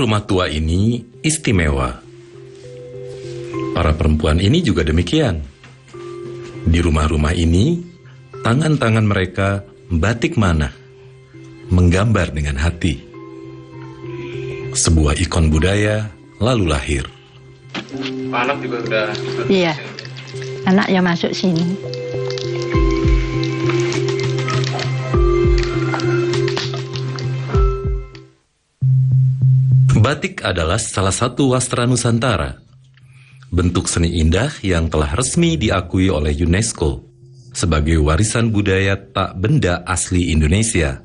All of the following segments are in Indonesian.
rumah tua ini istimewa. Para perempuan ini juga demikian. Di rumah-rumah ini, tangan-tangan mereka batik manah, menggambar dengan hati. Sebuah ikon budaya lalu lahir. Anak juga udah... Iya, anak yang masuk sini. Batik adalah salah satu wastra Nusantara. Bentuk seni indah yang telah resmi diakui oleh UNESCO sebagai warisan budaya tak benda asli Indonesia.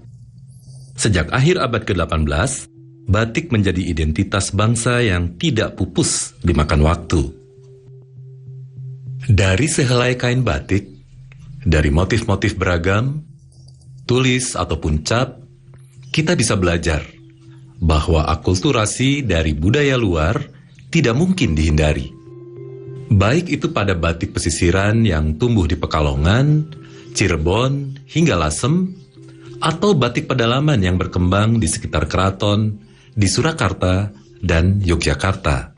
Sejak akhir abad ke-18, batik menjadi identitas bangsa yang tidak pupus dimakan waktu. Dari sehelai kain batik, dari motif-motif beragam, tulis ataupun cap, kita bisa belajar bahwa akulturasi dari budaya luar tidak mungkin dihindari. Baik itu pada batik pesisiran yang tumbuh di Pekalongan, Cirebon, hingga Lasem, atau batik pedalaman yang berkembang di sekitar keraton, di Surakarta, dan Yogyakarta.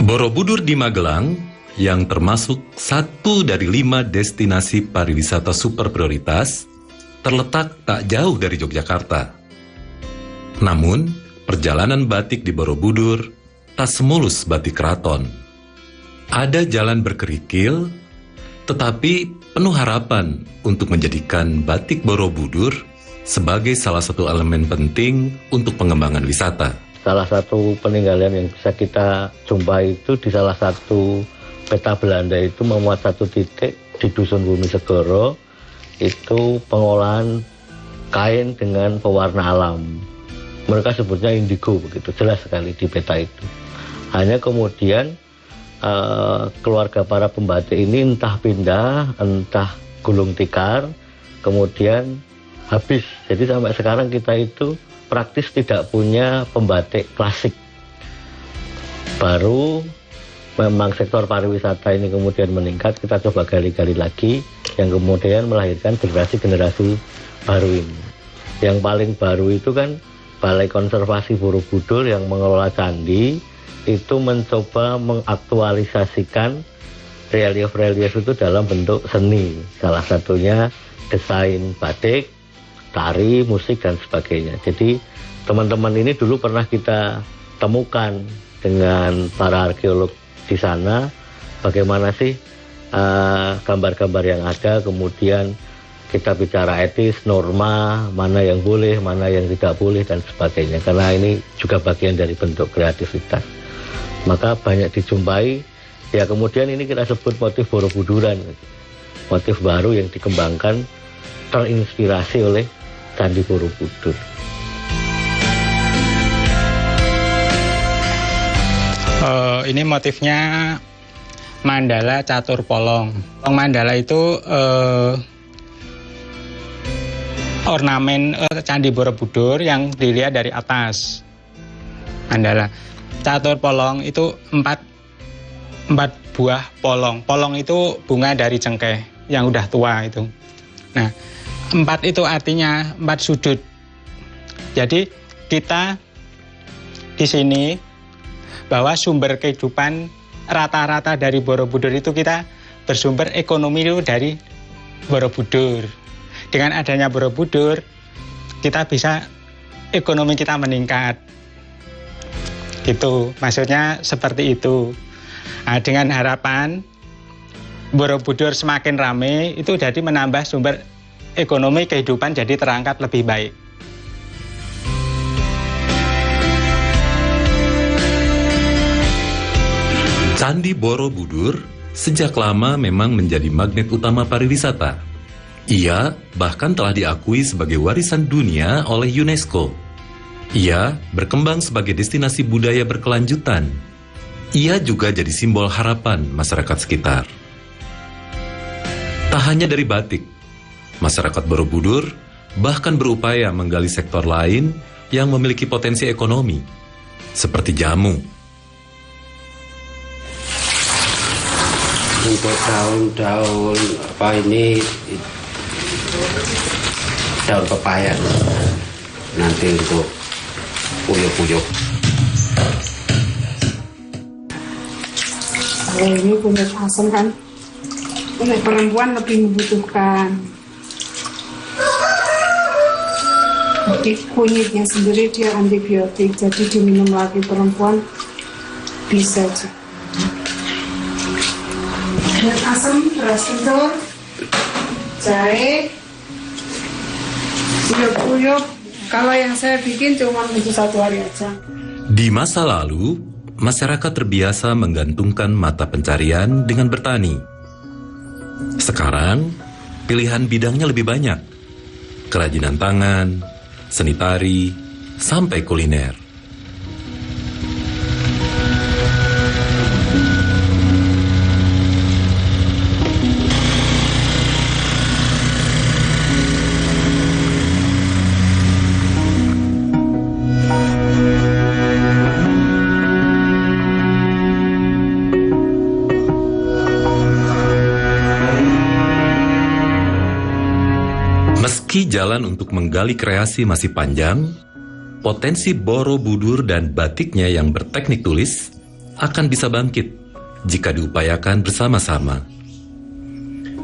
Borobudur di Magelang yang termasuk satu dari 5 destinasi pariwisata super prioritas, terletak tak jauh dari Yogyakarta. Namun, perjalanan batik di Borobudur tak semulus batik keraton. Ada jalan berkerikil, tetapi penuh harapan untuk menjadikan batik Borobudur sebagai salah satu elemen penting untuk pengembangan wisata. Salah satu peninggalan yang bisa kita jumpai itu di salah satu peta Belanda itu memuat satu titik di Dusun Bumi Segoro, itu pengolahan kain dengan pewarna alam. Mereka sebutnya indigo, begitu jelas sekali di peta itu. Hanya kemudian keluarga para pembatik ini entah pindah, entah gulung tikar, kemudian habis. Jadi sampai sekarang kita itu praktis tidak punya pembatik klasik. Baru memang sektor pariwisata ini kemudian meningkat, kita coba gali-gali lagi, yang kemudian melahirkan generasi-generasi baru ini. Yang paling baru itu kan Balai Konservasi Borobudur yang mengelola candi, itu mencoba mengaktualisasikan relief-relief itu dalam bentuk seni. Salah satunya desain batik, tari, musik, dan sebagainya. Jadi teman-teman ini dulu pernah kita temukan dengan para arkeolog di sana, bagaimana sih gambar-gambar yang ada, kemudian kita bicara etis, norma, mana yang boleh, mana yang tidak boleh, dan sebagainya. Karena ini juga bagian dari bentuk kreativitas. Maka banyak dijumpai, ya kemudian ini kita sebut motif Borobuduran. Motif baru yang dikembangkan, terinspirasi oleh Candi Borobudur. Ini motifnya mandala catur polong. Mandala itu ornamen Candi Borobudur yang dilihat dari atas. Mandala catur polong itu 4 buah polong. Polong itu bunga dari cengkeh yang udah tua itu. Nah, 4 itu artinya 4 sudut. Jadi kita di sini bahwa sumber kehidupan rata-rata dari Borobudur itu kita bersumber ekonomi itu dari Borobudur. Dengan adanya Borobudur, kita bisa ekonomi kita meningkat. Gitu, maksudnya seperti itu. Nah, dengan harapan Borobudur semakin ramai, itu jadi menambah sumber ekonomi kehidupan jadi terangkat lebih baik. Candi Borobudur sejak lama memang menjadi magnet utama pariwisata. Ia bahkan telah diakui sebagai warisan dunia oleh UNESCO. Ia berkembang sebagai destinasi budaya berkelanjutan. Ia juga jadi simbol harapan masyarakat sekitar. Tak hanya dari batik, masyarakat Borobudur bahkan berupaya menggali sektor lain yang memiliki potensi ekonomi, seperti jamu. Untuk daun-daun ini daun pepaya nanti untuk uyuk-uyuk. Kalau ini kunyit asam kan untuk perempuan lebih membutuhkan. Jadi kunyitnya sendiri dia antibiotik, jadi diminum lagi perempuan bisa juga. Kunyit asam, beras kencur, jahe, uyuk-uyuk. Kalau yang saya bikin cuma untuk 1 hari aja. Di masa lalu, masyarakat terbiasa menggantungkan mata pencarian dengan bertani. Sekarang, pilihan bidangnya lebih banyak. Kerajinan tangan, seni tari, sampai kuliner. Meski jalan untuk menggali kreasi masih panjang, potensi Borobudur dan batiknya yang berteknik tulis akan bisa bangkit jika diupayakan bersama-sama.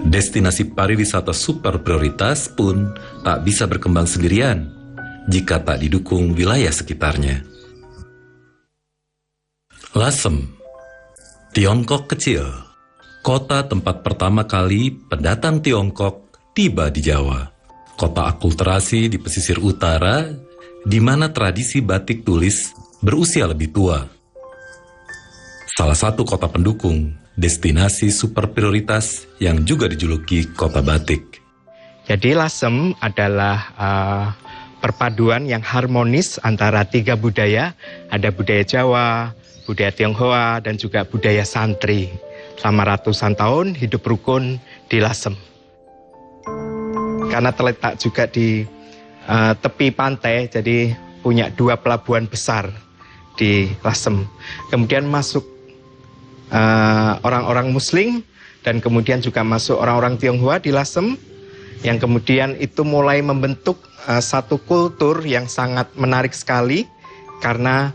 Destinasi pariwisata super prioritas pun tak bisa berkembang sendirian jika tak didukung wilayah sekitarnya. Lasem, Tiongkok kecil, kota tempat pertama kali pendatang Tiongkok tiba di Jawa. Kota akulturasi di pesisir utara, di mana tradisi batik tulis berusia lebih tua. Salah satu kota pendukung destinasi super prioritas yang juga dijuluki kota batik. Jadi Lasem adalah perpaduan yang harmonis antara 3 budaya. Ada budaya Jawa, budaya Tionghoa, dan juga budaya santri. Selama ratusan tahun hidup rukun di Lasem. Karena terletak juga di tepi pantai, jadi punya 2 pelabuhan besar di Lasem. Kemudian masuk orang-orang Muslim, dan kemudian juga masuk orang-orang Tionghoa di Lasem, yang kemudian itu mulai membentuk satu kultur yang sangat menarik sekali, karena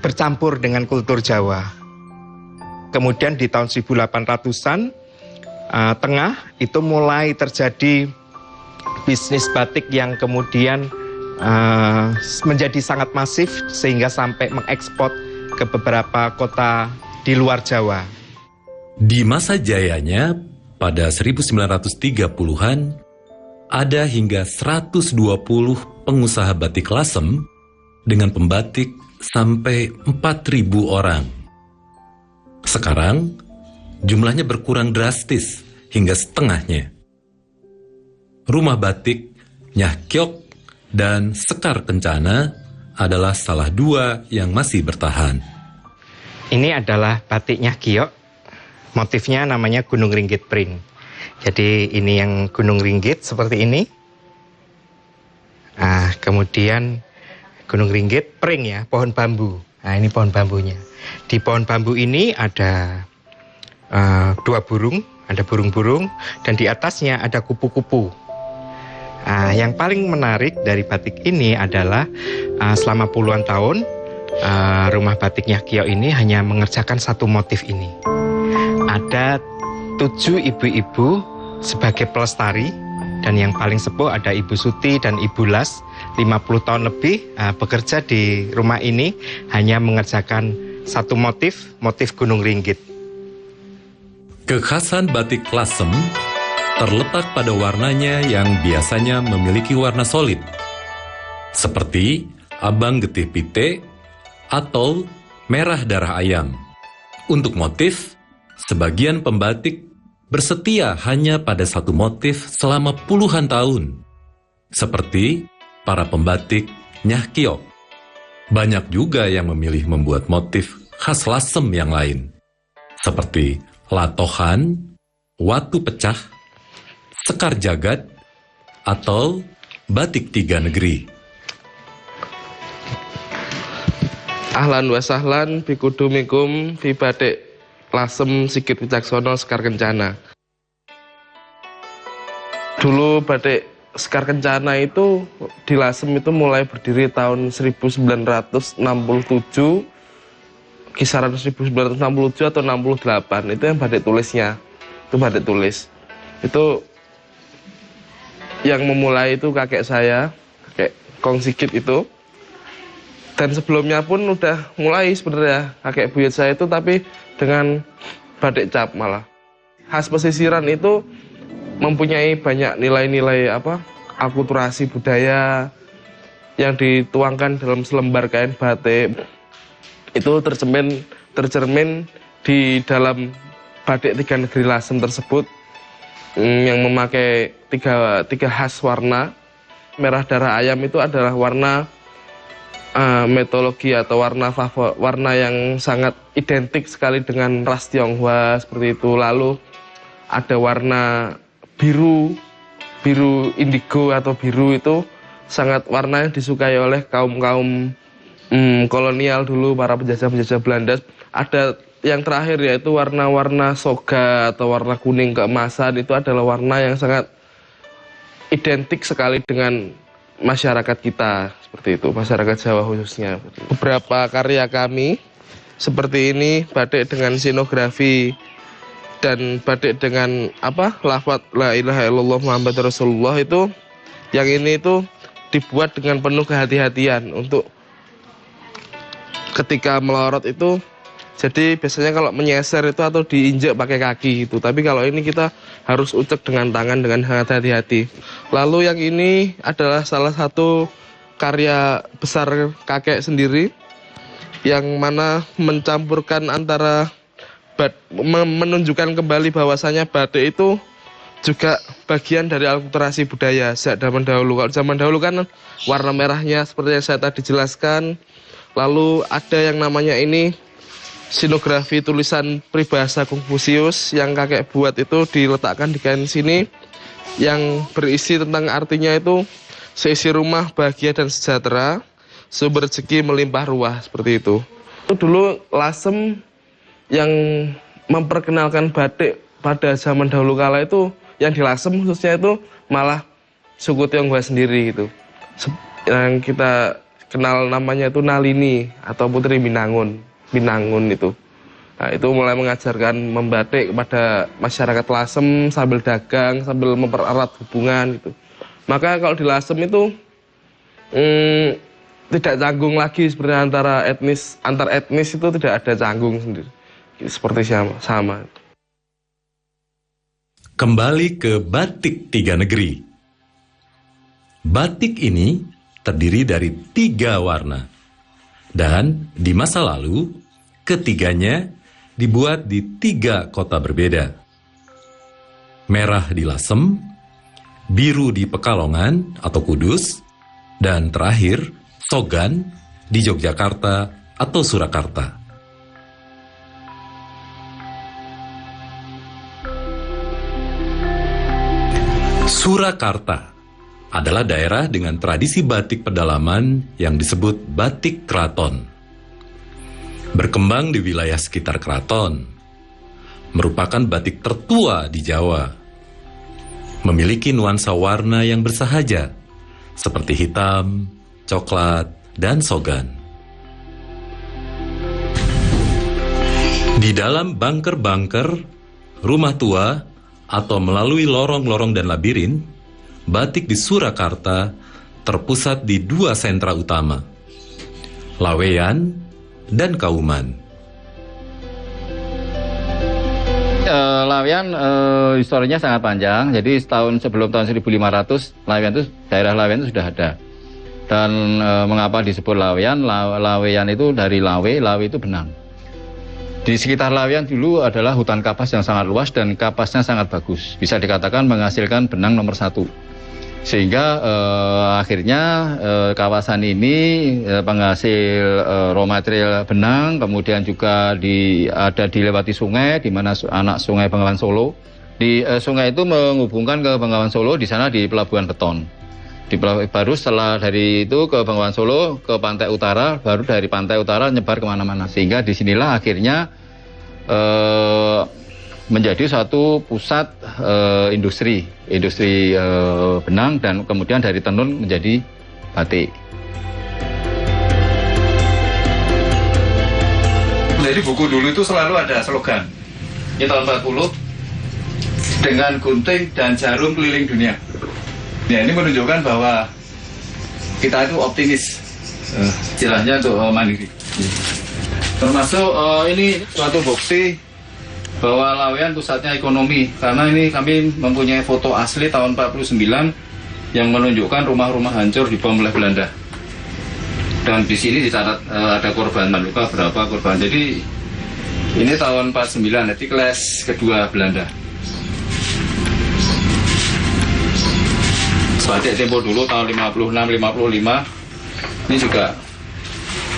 bercampur dengan kultur Jawa. Kemudian di tahun 1800-an, tengah itu mulai terjadi bisnis batik yang kemudian menjadi sangat masif sehingga sampai mengekspor ke beberapa kota di luar Jawa. Di masa jayanya pada 1930-an ada hingga 120 pengusaha batik Lasem dengan pembatik sampai 4.000 orang. Sekarang jumlahnya berkurang drastis hingga setengahnya. Rumah batik Nyah Kiok dan Sekar Kencana adalah salah 2 yang masih bertahan. Ini adalah batik Nyah Kiok. Motifnya namanya Gunung Ringgit Print. Jadi ini yang Gunung Ringgit seperti ini. Nah, kemudian Gunung Ringgit Pring ya, pohon bambu. Nah, ini pohon bambunya. Di pohon bambu ini ada 2 burung, ada burung-burung, dan di atasnya ada kupu-kupu. Yang paling menarik dari batik ini adalah selama puluhan tahun rumah batik Nyah Kiok ini hanya mengerjakan 1 motif ini. Ada 7 ibu-ibu sebagai pelestari, dan yang paling sepuh ada Ibu Suti dan Ibu Las, 50 tahun lebih bekerja di rumah ini hanya mengerjakan 1 motif Gunung Ringgit. Kekhasan batik Lasem terletak pada warnanya yang biasanya memiliki warna solid, seperti abang getih pite atau merah darah ayam. Untuk motif, sebagian pembatik bersetia hanya pada 1 motif selama puluhan tahun, seperti para pembatik Nyah Kiok. Banyak juga yang memilih membuat motif khas Lasem yang lain, seperti latohan, watu pecah, sekar jagat, atau batik 3 negeri. Ahlan wa sahlan bikudumikum fi batik Lasem Sigit Wicaksono Sekar Kencana. Dulu batik Sekar Kencana itu di Lasem itu mulai berdiri tahun 1967, kisaran 1967 atau 68, itu yang batik tulisnya. Itu batik tulis. Itu yang memulai itu kakek saya, kakek Kong Sigit itu. Dan sebelumnya pun udah mulai sebenarnya kakek buyut saya itu, tapi dengan batik cap malah. Khas pesisiran itu mempunyai banyak nilai-nilai akulturasi budaya yang dituangkan dalam selembar kain batik. Itu tercermin di dalam batik Tiga Negeri Lasem tersebut, yang memakai tiga khas warna. Merah darah ayam itu adalah warna mitologi atau warna yang sangat identik sekali dengan ras Tionghoa seperti itu. Lalu ada warna biru indigo atau biru, itu sangat warna yang disukai oleh kaum kolonial dulu, para penjajah Belanda. Ada yang terakhir yaitu warna-warna soga atau warna kuning keemasan, itu adalah warna yang sangat identik sekali dengan masyarakat kita, seperti itu, masyarakat Jawa khususnya. Beberapa karya kami seperti ini, batik dengan sinografi dan batik dengan lafaz la ilaha illallah Muhammad Rasulullah, itu yang ini itu dibuat dengan penuh kehati-hatian untuk ketika melorot itu. Jadi biasanya kalau menyeser itu atau diinjak pakai kaki gitu, tapi kalau ini kita harus ucek dengan tangan dengan hati-hati. Lalu yang ini adalah salah satu karya besar kakek sendiri, yang mana mencampurkan antara menunjukkan kembali bahwasanya batik itu juga bagian dari akulturasi budaya sejak zaman dahulu. Kalau zaman dahulu kan warna merahnya seperti yang saya tadi jelaskan. Lalu ada yang namanya ini sinografi tulisan peribahasa Konfusius yang kakek buat, itu diletakkan di kain sini, yang berisi tentang artinya itu seisi rumah bahagia dan sejahtera, sumber rezeki melimpah ruah, seperti itu. Itu dulu Lasem yang memperkenalkan batik pada zaman dahulu kala itu, yang di Lasem khususnya itu malah suku Tionghoa sendiri gitu. Yang kita kenal namanya itu Nalini atau Putri Binangun itu. Nah, itu mulai mengajarkan membatik kepada masyarakat Lasem sambil dagang, sambil mempererat hubungan gitu. Maka kalau di Lasem itu tidak canggung lagi seperti antar etnis itu tidak ada canggung sendiri. Seperti sama. Kembali ke batik Tiga Negeri. Batik ini terdiri dari 3 warna. Dan di masa lalu, ketiganya dibuat di 3 kota berbeda. Merah di Lasem, biru di Pekalongan atau Kudus, dan terakhir Sogan di Yogyakarta atau Surakarta. Surakarta adalah daerah dengan tradisi batik pedalaman yang disebut batik keraton. Berkembang di wilayah sekitar keraton, merupakan batik tertua di Jawa. Memiliki nuansa warna yang bersahaja, seperti hitam, coklat, dan sogan. Di dalam bunker-bunker, rumah tua, atau melalui lorong-lorong dan labirin, batik di Surakarta terpusat di 2 sentra utama, Laweyan dan Kauman. Laweyan historinya sangat panjang. Jadi sebelum tahun 1500 daerah Laweyan itu sudah ada. Dan mengapa disebut Laweyan? Laweyan itu dari lawe itu benang. Di sekitar Laweyan dulu adalah hutan kapas yang sangat luas dan kapasnya sangat bagus. Bisa dikatakan menghasilkan benang nomor 1. Sehingga akhirnya kawasan ini penghasil raw material benang, kemudian juga ada dilewati sungai, di mana anak sungai Bengawan Solo. Di sungai itu menghubungkan ke Bengawan Solo, di sana di pelabuhan beton. Baru setelah dari itu ke Bengawan Solo, ke pantai utara, baru dari pantai utara nyebar kemana-mana. Sehingga disinilah akhirnya menjadi suatu pusat industri benang, dan kemudian dari tenun menjadi batik. Jadi buku dulu itu selalu ada slogan. Ini tahun 40, dengan gunting dan jarum keliling dunia. Ya, ini menunjukkan bahwa kita itu optimis, istilahnya untuk mandiri. Termasuk ini suatu bukti bahwa Laweyan pusatnya ekonomi, karena ini kami mempunyai foto asli tahun 49 yang menunjukkan rumah-rumah hancur dibom oleh Belanda. Dan di sini dicatat ada korban luka berapa korban. Jadi ini tahun 49, jadi kelas kedua Belanda. Batik tempo dulu tahun 56, 55 ini juga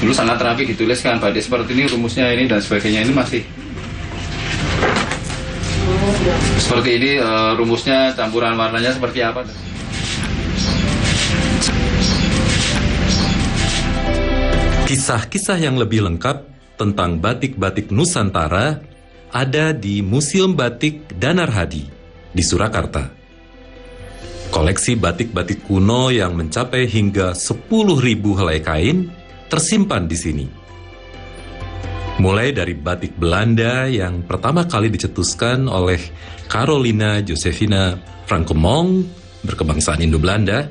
dulu sangat rapi dituliskan batik seperti ini, rumusnya ini dan sebagainya. Ini masih seperti ini, rumusnya, campuran warnanya seperti apa. Kisah-kisah yang lebih lengkap tentang batik-batik Nusantara ada di Museum Batik Danar Hadi di Surakarta. Koleksi batik-batik kuno yang mencapai hingga 10.000 helai kain tersimpan di sini. Mulai dari batik Belanda yang pertama kali dicetuskan oleh Carolina Josephina Francomong berkebangsaan Indo-Belanda,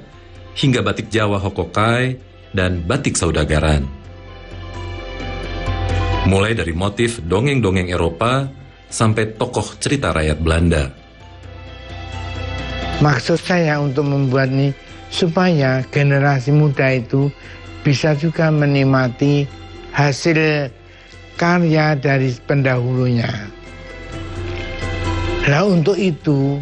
hingga batik Jawa Hokokai dan batik Saudagaran. Mulai dari motif dongeng-dongeng Eropa sampai tokoh cerita rakyat Belanda. Maksud saya untuk membuat ini supaya generasi muda itu bisa juga menikmati hasil karya dari pendahulunya. Nah, untuk itu,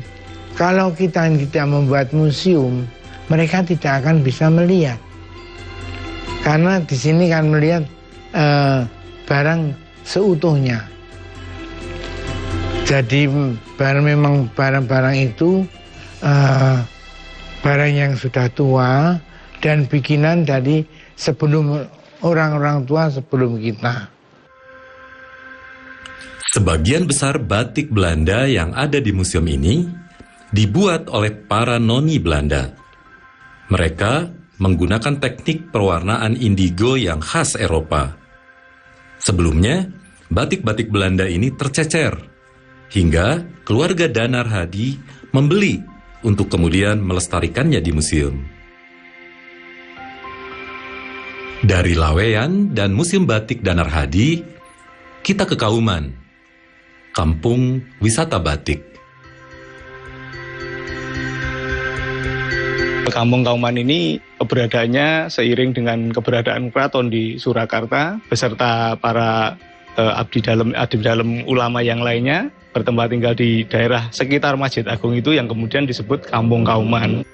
kalau kita membuat museum, mereka tidak akan bisa melihat. Karena di sini kan melihat barang seutuhnya. Jadi memang barang-barang itu barang yang sudah tua dan bikinan dari sebelum orang-orang tua sebelum kita. Sebagian besar batik Belanda yang ada di museum ini dibuat oleh para noni Belanda. Mereka menggunakan teknik pewarnaan indigo yang khas Eropa. Sebelumnya, batik-batik Belanda ini tercecer, hingga keluarga Danar Hadi membeli untuk kemudian melestarikannya di museum. Dari Laweyan dan Museum Batik Danar Hadi, kita ke Kauman, kampung wisata batik. Kampung Kauman ini keberadaannya seiring dengan keberadaan keraton di Surakarta beserta para abdi dalam ulama yang lainnya bertempat tinggal di daerah sekitar Masjid Agung itu yang kemudian disebut Kampung Kauman.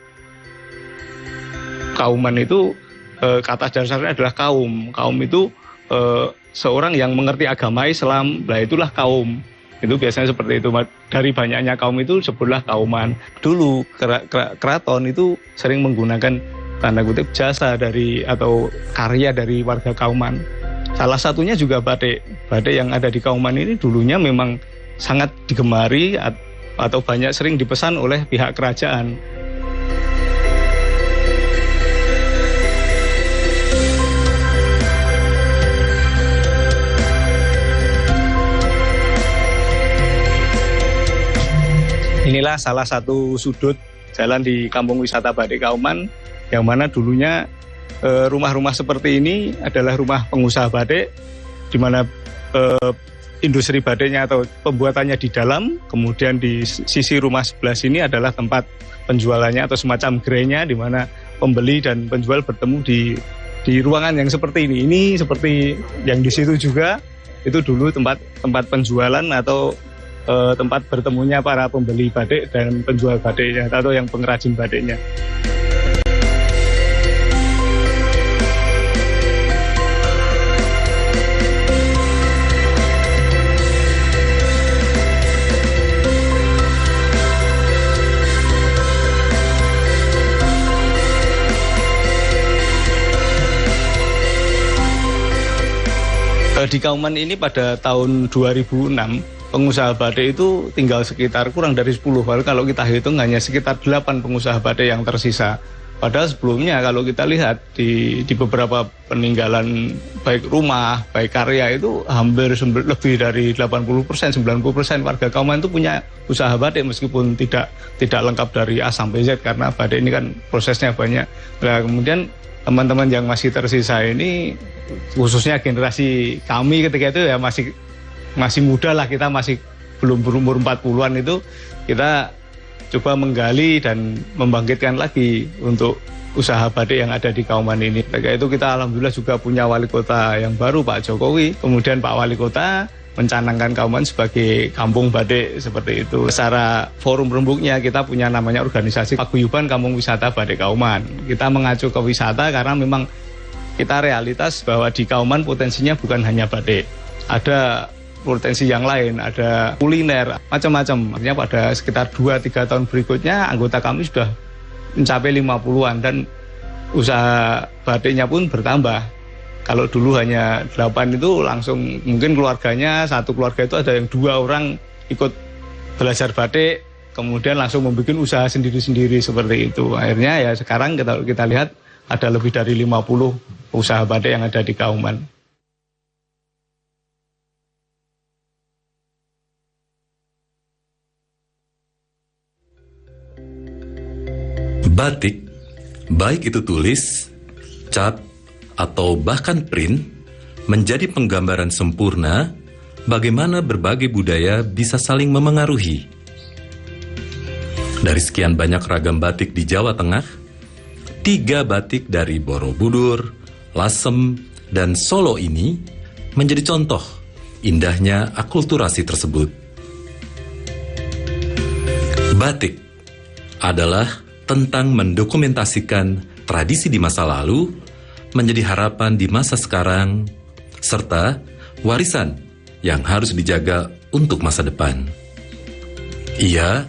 Kauman itu kata dasarnya adalah kaum. Kaum itu seorang yang mengerti agama Islam, nah itulah kaum. Itu biasanya seperti itu. Dari banyaknya kaum itu sebutlah kauman. Dulu keraton itu sering menggunakan tanda kutip jasa dari atau karya dari warga Kauman. Salah satunya juga batik. Batik yang ada di Kauman ini dulunya memang sangat digemari atau banyak sering dipesan oleh pihak kerajaan. Inilah salah satu sudut jalan di kampung wisata Batik Kauman, yang mana dulunya rumah-rumah seperti ini adalah rumah pengusaha batik, di mana industri batiknya atau pembuatannya di dalam, kemudian di sisi rumah sebelah sini adalah tempat penjualannya atau semacam gerainya, di mana pembeli dan penjual bertemu di ruangan yang seperti ini. Ini seperti yang di situ juga, itu dulu tempat penjualan atau tempat bertemunya para pembeli batik dan penjual batiknya atau yang pengrajin batiknya. Di Kauman ini pada tahun 2006 pengusaha batik itu tinggal sekitar kurang dari 10. Kalau kita hitung hanya sekitar 8 pengusaha batik yang tersisa. Padahal sebelumnya kalau kita lihat di beberapa peninggalan baik rumah, baik karya itu hampir lebih dari 80%, 90% warga Kauman itu punya usaha batik meskipun tidak lengkap dari A sampai Z karena batik ini kan prosesnya banyak. Nah, kemudian teman-teman yang masih tersisa ini khususnya generasi kami ketika itu ya masih muda lah, kita masih belum berumur 40-an itu kita coba menggali dan membangkitkan lagi untuk usaha batik yang ada di Kauman ini. Ketika itu kita alhamdulillah juga punya wali kota yang baru, Pak Jokowi. Kemudian Pak Wali Kota mencanangkan Kauman sebagai kampung batik seperti itu. Secara forum rembuknya kita punya namanya organisasi Paguyuban Kampung Wisata Batik Kauman. Kita mengacu ke wisata karena memang kita realitas bahwa di Kauman potensinya bukan hanya batik. Ada potensi yang lain, ada kuliner, macam-macam. Artinya pada sekitar 2-3 tahun berikutnya anggota kami sudah mencapai 50-an dan usaha batiknya pun bertambah. Kalau dulu hanya 8 itu langsung mungkin keluarganya, satu keluarga itu ada yang 2 orang ikut belajar batik, kemudian langsung membuat usaha sendiri-sendiri seperti itu. Akhirnya ya sekarang kita lihat ada lebih dari 50 usaha batik yang ada di Kauman. Batik, baik itu tulis, cat, atau bahkan print, menjadi penggambaran sempurna bagaimana berbagai budaya bisa saling memengaruhi. Dari sekian banyak ragam batik di Jawa Tengah, 3 batik dari Borobudur, Lasem, dan Solo ini menjadi contoh indahnya akulturasi tersebut. Batik adalah tentang mendokumentasikan tradisi di masa lalu menjadi harapan di masa sekarang, serta warisan yang harus dijaga untuk masa depan. Ia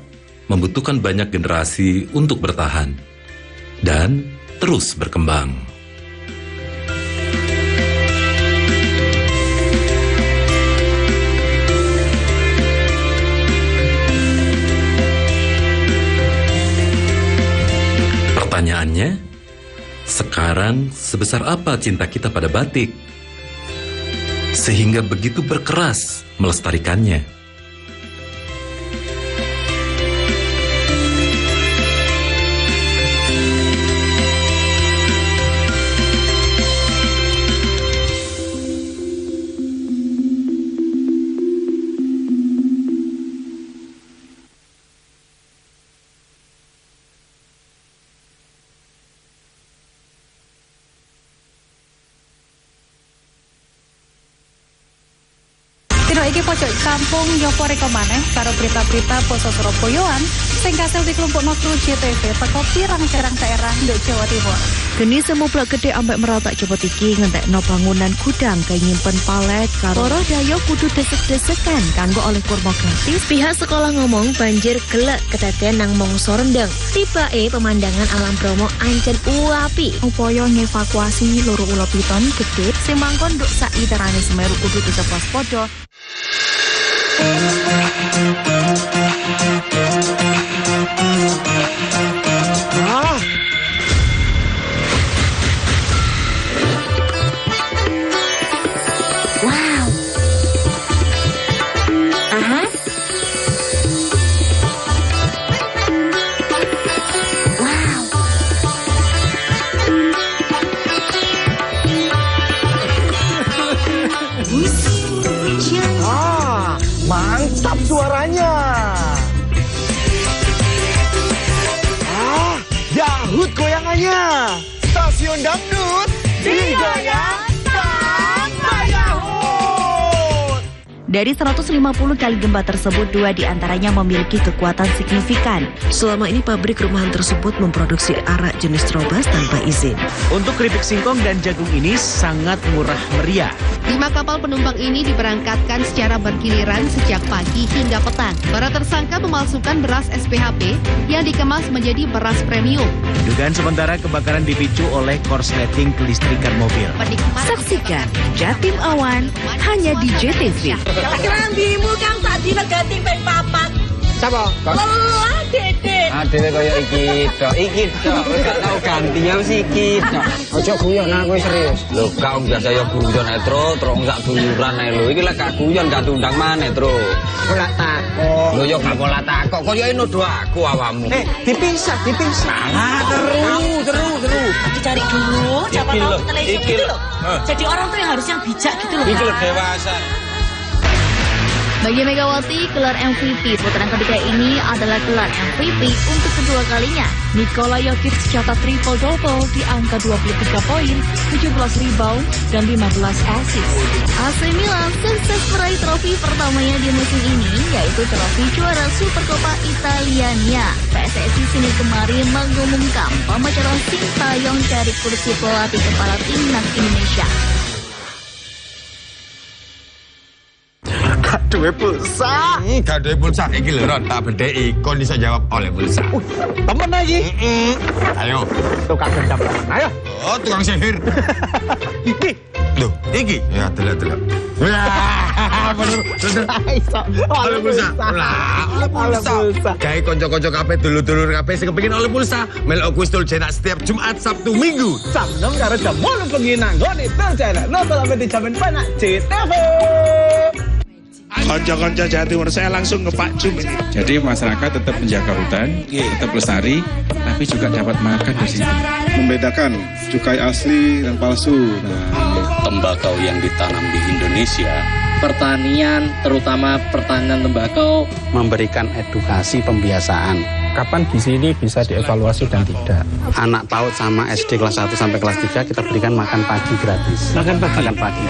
membutuhkan banyak generasi untuk bertahan dan terus berkembang. Pertanyaannya, sekarang sebesar apa cinta kita pada batik? Sehingga begitu berkeras melestarikannya. Iki pojok kampung Yopo reka maneh karo berita-berita Poso Surabayaan sing kasil dikelompokno kru JTV teko pirang-pirang daerah nduk Jawa Timur. Geni semu blok gede ambek merotak cepot iki ngentekno bangunan gudang kaya nyimpen palet karo para dayo kudu desek-desekan kanggo oleh kurma gratis. Pihak sekolah ngomong banjir gelek kedaden nang mangsa rendeng. Tibake pemandangan alam Bromo ancen uapi. Upaya ngevakuasi loro ula piton gede sing mangkon nduk sak literane Semeru kudu disewaspada. Wow. Aha. Wow. Mantap suaranya. Yahut goyangannya. Stasiun Dangdut digoyang sama Yahut. Dari 150 kali gempa tersebut, 2 diantaranya memiliki kekuatan signifikan. Selama ini pabrik rumahan tersebut memproduksi arak jenis Trobas tanpa izin. Untuk keripik singkong dan jagung ini sangat murah meriah. 5 kapal penumpang ini diberangkatkan secara bergiliran sejak pagi hingga petang. Para tersangka memalsukan beras SPHP yang dikemas menjadi beras premium. Dugaan sementara kebakaran dipicu oleh korsleting kelistrikan mobil. Saksikan Jatim Awan hanya di JTV. Kerambimu kang tadi wegati ping 4. Sapa? Lelah Dede. Dhewe kaya iki tok. Gak tau gantinya wis iki tok. Aja guyon aku serius. Lho, kau biasa ya guyon terus gak duluran ae lho. Iki lek gak guyon gak diundang maneh, Tru. Ora takok. Lho ya gak pola takok. Kok ya nuduh aku awakmu. Dipisah. Salah terus. Dicari dulu, siapa tahu kita lesung gitu loh. Jadi orang tuh yang harus yang bijak gitu loh. Iki lho dewasa. Bagi Megawati, gelar MVP putaran ketiga ini adalah gelar MVP untuk kedua kalinya. Nikola Jokic mencatat triple-double di angka 23 poin, 17 rebound, dan 15 assist. AC Milan sukses meraih trofi pertamanya di musim ini, yaitu trofi juara Supercoppa Italiania. PSSI Senin kemarin mengumumkan pemecahan Sintayong dari kursi pelatih kepala timnas Indonesia. Duwe pulsa. Gak duwe pulsa iki lho Ron, tak bedheki kon iso jawab oleh pulsa. Temen lagi. Ayo, Tukang gendam. Ayo. Oh, tukang sihir. Iki. Loh, iki. Ya, delok. Wah, bener. Iso. Oleh pulsa. Lah, oleh pulsa. Gawe kanca-kanca kabeh dulur-dulur kabeh sing kepengin oleh pulsa, melok kuis cetak setiap Jumat, Sabtu, Minggu. Jam 6 karo jam 8 bengi nang nggone cetak. Nonton sampai di jam penak JTV. Konco-konco Jawa Timur, saya langsung ke Pak Jum ini. Jadi masyarakat tetap menjaga hutan, tetap lestari, tapi juga dapat makan dari sini. Membedakan cukai asli dan palsu. Tembakau yang ditanam di Indonesia, pertanian, terutama pertanian tembakau, memberikan edukasi pembiasaan. Kapan di sini bisa dievaluasi dan tidak? Anak PAUD sama SD kelas 1 sampai kelas 3 kita berikan makan pagi gratis. Makan pagi.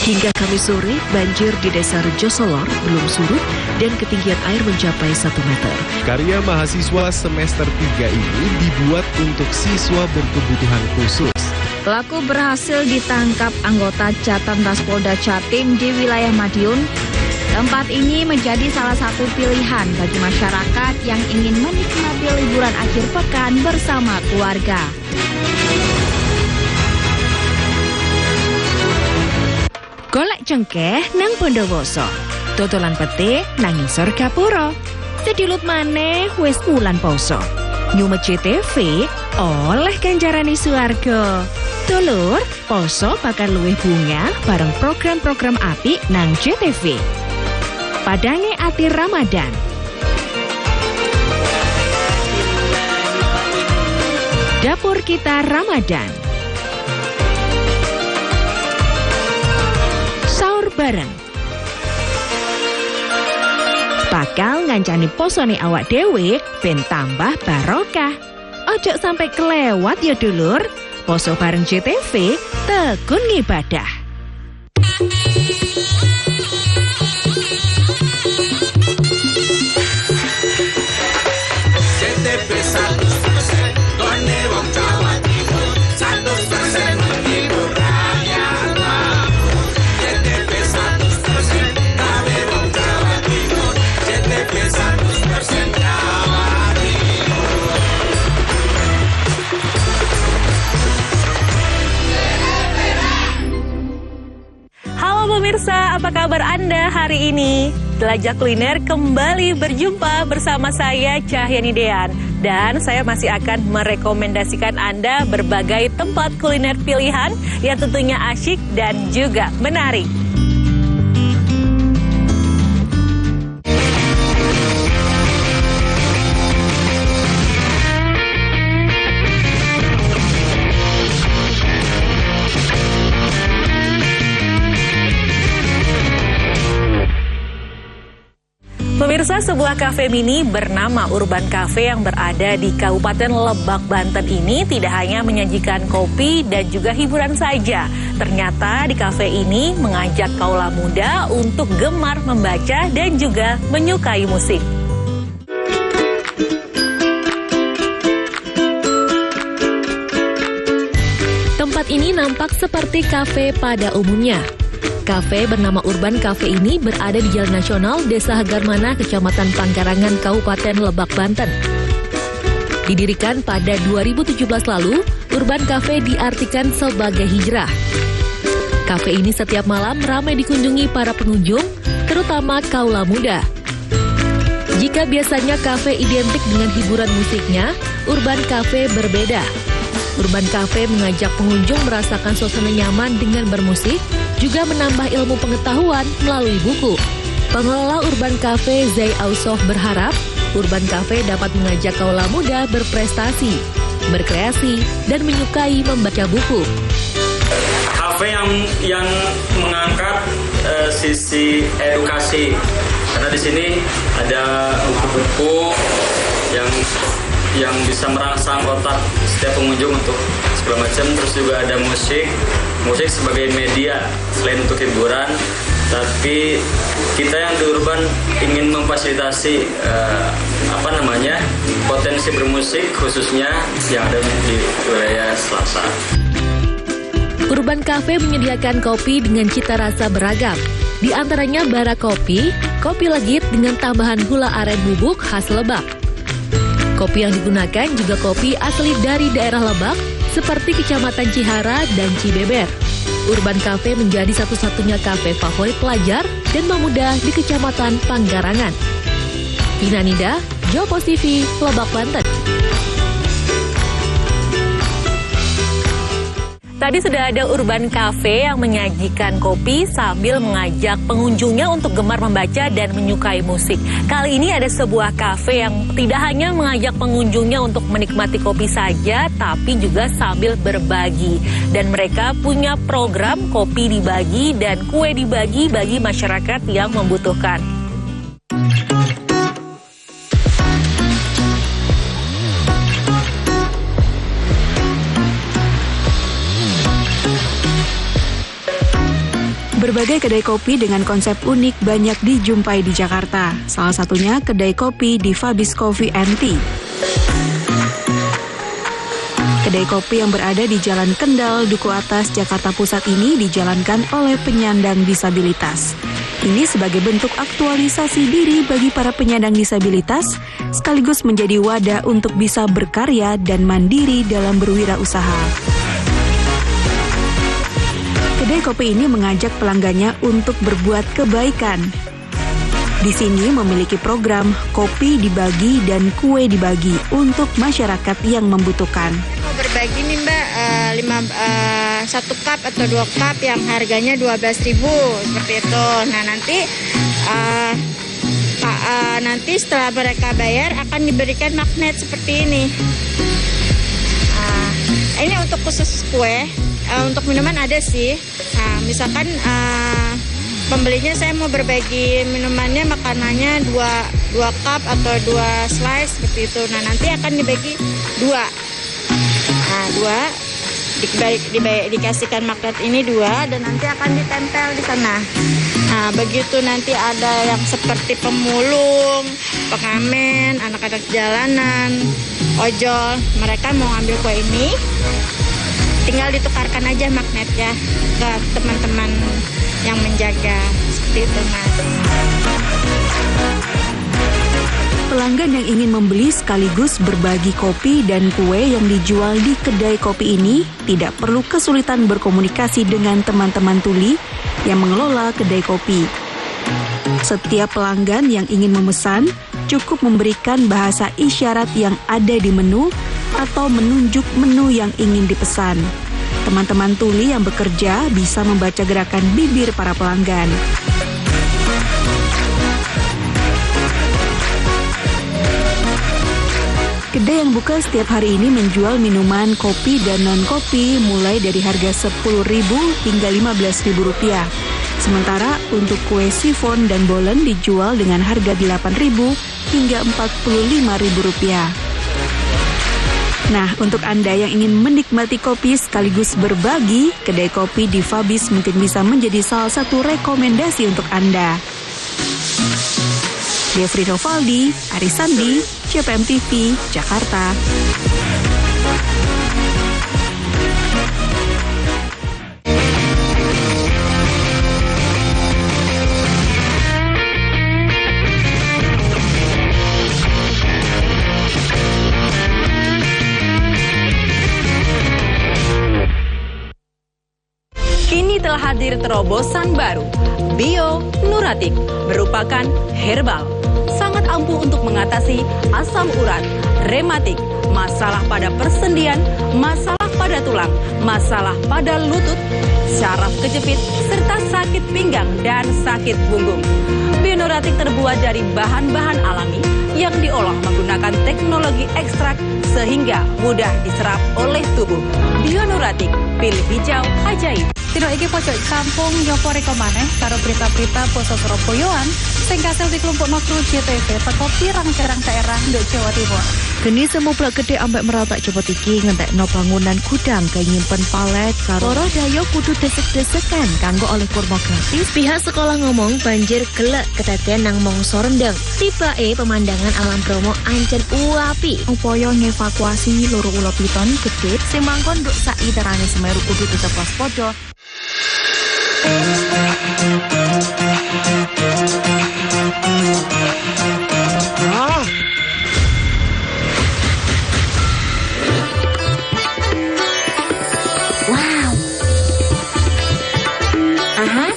Hingga Kamis sore, banjir di Desa Rejosolor belum surut dan ketinggian air mencapai 1 meter. Karya mahasiswa semester 3 ini dibuat untuk siswa berkebutuhan khusus. Pelaku berhasil ditangkap anggota Catantas Polda Jatim di wilayah Madiun. Tempat ini menjadi salah satu pilihan bagi masyarakat yang ingin menikmati liburan akhir pekan bersama keluarga. Golek cengkeh nang Bondowoso, dodolan pete nang ngisor gapura. Sedilut maneh wis wulan poso. Nyumet JTV oleh ganjarane swarga. Dulur, poso bakal luwih bunga bareng program-program apik nang JTV. Padange ati Ramadan. Dapur kita Ramadan. Sahur bareng. Bakal ngancani posone awak dewe ben tambah barokah. Ojo sampai kelewat ya dulur. Poso bareng JTV, tekun ngibadah. JTV 100% gone wong Jawa Timur, 100% menghibur rakyat makmur. JTV 100% gawe wong Jawa Timur, JTV 100% Jawa Timur. Halo pemirsa, apa kabar Anda hari ini? Jelajah Kuliner kembali berjumpa bersama saya Cahyani Dean. Dan saya masih akan merekomendasikan Anda berbagai tempat kuliner pilihan yang tentunya asyik dan juga menarik. Pemirsa, sebuah kafe mini bernama Urban Cafe yang berada di Kabupaten Lebak, Banten ini tidak hanya menyajikan kopi dan juga hiburan saja. Ternyata di kafe ini mengajak kaula muda untuk gemar membaca dan juga menyukai musik. Tempat ini nampak seperti kafe pada umumnya. Kafe bernama Urban Cafe ini berada di Jalan Nasional Desa Hagarmana, Kecamatan Pangkarangan, Kabupaten Lebak, Banten. Didirikan pada 2017 lalu, Urban Cafe diartikan sebagai hijrah. Kafe ini setiap malam ramai dikunjungi para pengunjung, terutama kaula muda. Jika biasanya kafe identik dengan hiburan musiknya, Urban Cafe berbeda. Urban Cafe mengajak pengunjung merasakan suasana nyaman dengan bermusik, juga menambah ilmu pengetahuan melalui buku. Pengelola Urban Cafe Zai Ausof berharap Urban Cafe dapat mengajak kaula muda berprestasi, berkreasi, dan menyukai membaca buku. Kafe yang mengangkat sisi edukasi, karena di sini ada buku-buku yang bisa merangsang otak setiap pengunjung untuk segala macam. Terus juga ada musik sebagai media selain untuk hiburan, tapi kita yang di Urban ingin memfasilitasi potensi bermusik khususnya yang ada di wilayah selatan. Urban Cafe menyediakan kopi dengan cita rasa beragam. Di antaranya bara kopi, kopi legit dengan tambahan gula aren bubuk khas Lebak. Kopi yang digunakan juga kopi asli dari daerah Lebak, seperti Kecamatan Cihara dan Cibeber. Urban Cafe menjadi satu-satunya kafe favorit pelajar dan pemuda di Kecamatan Panggarangan. Vina Nida, Jopos TV, Lebak, Banten. Tadi sudah ada Urban Cafe yang menyajikan kopi sambil mengajak pengunjungnya untuk gemar membaca dan menyukai musik. Kali ini ada sebuah kafe yang tidak hanya mengajak pengunjungnya untuk menikmati kopi saja, tapi juga sambil berbagi. Dan mereka punya program kopi dibagi dan kue dibagi bagi masyarakat yang membutuhkan. Berbagai kedai kopi dengan konsep unik banyak dijumpai di Jakarta. Salah satunya kedai kopi di Fabis Coffee & Tea. Kedai kopi yang berada di Jalan Kendal, Duku Atas, Jakarta Pusat ini dijalankan oleh penyandang disabilitas. Ini sebagai bentuk aktualisasi diri bagi para penyandang disabilitas, sekaligus menjadi wadah untuk bisa berkarya dan mandiri dalam berwirausaha. Kedai kopi ini mengajak pelanggannya untuk berbuat kebaikan. Di sini memiliki program kopi dibagi dan kue dibagi untuk masyarakat yang membutuhkan. Berbagi nih Mbak, 1 cup atau 2 cup yang harganya 12.000 seperti itu. Nah nanti setelah mereka bayar akan diberikan magnet seperti ini. Ini untuk khusus kue. Untuk minuman ada sih. Nah, misalkan pembelinya saya mau berbagi minumannya, makanannya 2 cup atau 2 slice seperti itu. Nah, nanti akan dibagi 2. Nah, 2 dikasihkan magnet ini 2 dan nanti akan ditempel di sana. Nah, begitu nanti ada yang seperti pemulung, pengamen, anak-anak jalanan, ojol, mereka mau ngambil kue ini, tinggal ditukarkan aja magnetnya ke teman-teman yang menjaga. Seperti itu, Mas. Pelanggan yang ingin membeli sekaligus berbagi kopi dan kue yang dijual di kedai kopi ini tidak perlu kesulitan berkomunikasi dengan teman-teman tuli yang mengelola kedai kopi. Setiap pelanggan yang ingin memesan cukup memberikan bahasa isyarat yang ada di menu atau menunjuk menu yang ingin dipesan. Teman-teman tuli yang bekerja bisa membaca gerakan bibir para pelanggan. Kedai yang buka setiap hari ini menjual minuman kopi dan non-kopi mulai dari harga Rp10.000 hingga Rp15.000. Sementara untuk kue sifon dan bolen dijual dengan harga Rp8.000 hingga Rp45.000. Nah, untuk Anda yang ingin menikmati kopi sekaligus berbagi, kedai kopi di Fabis mungkin bisa menjadi salah satu rekomendasi untuk Anda. Devri Novaldi, Arisandi, CPM TV, Jakarta. Kini telah hadir terobosan baru. Bio Nuratik merupakan herbal, sangat ampuh untuk mengatasi asam urat, rematik, masalah pada persendian, masalah pada tulang, masalah pada lutut, syaraf kejepit, serta sakit pinggang dan sakit punggung. Bionuratik terbuat dari bahan-bahan alami yang diolah menggunakan teknologi ekstrak sehingga mudah diserap oleh tubuh. Bionuratik, pilih hijau ajaib. Tino iki pojok kampung nyopo reko maneh karo berita-berita poso Surabayaan sing kasil dikelompokno kru JTV teko pirang-pirang daerah nduk Jawa Timur. Geni semublak gede ambek meratak cepot iki ngentekno bangunan gudang kaya nyimpen palet karo para dayo kudu desek-desekan kanggo oleh kurma gratis. Pihak sekolah ngomong banjir gelek kedaden nang mangsa rendeng. Tibake pemandangan alam Bromo ancen uapi. Upaya ngevakuasi loro ula piton gede sing mangkon nduk sak iterane Semeru kudu tetep waspada. Wow. Aha.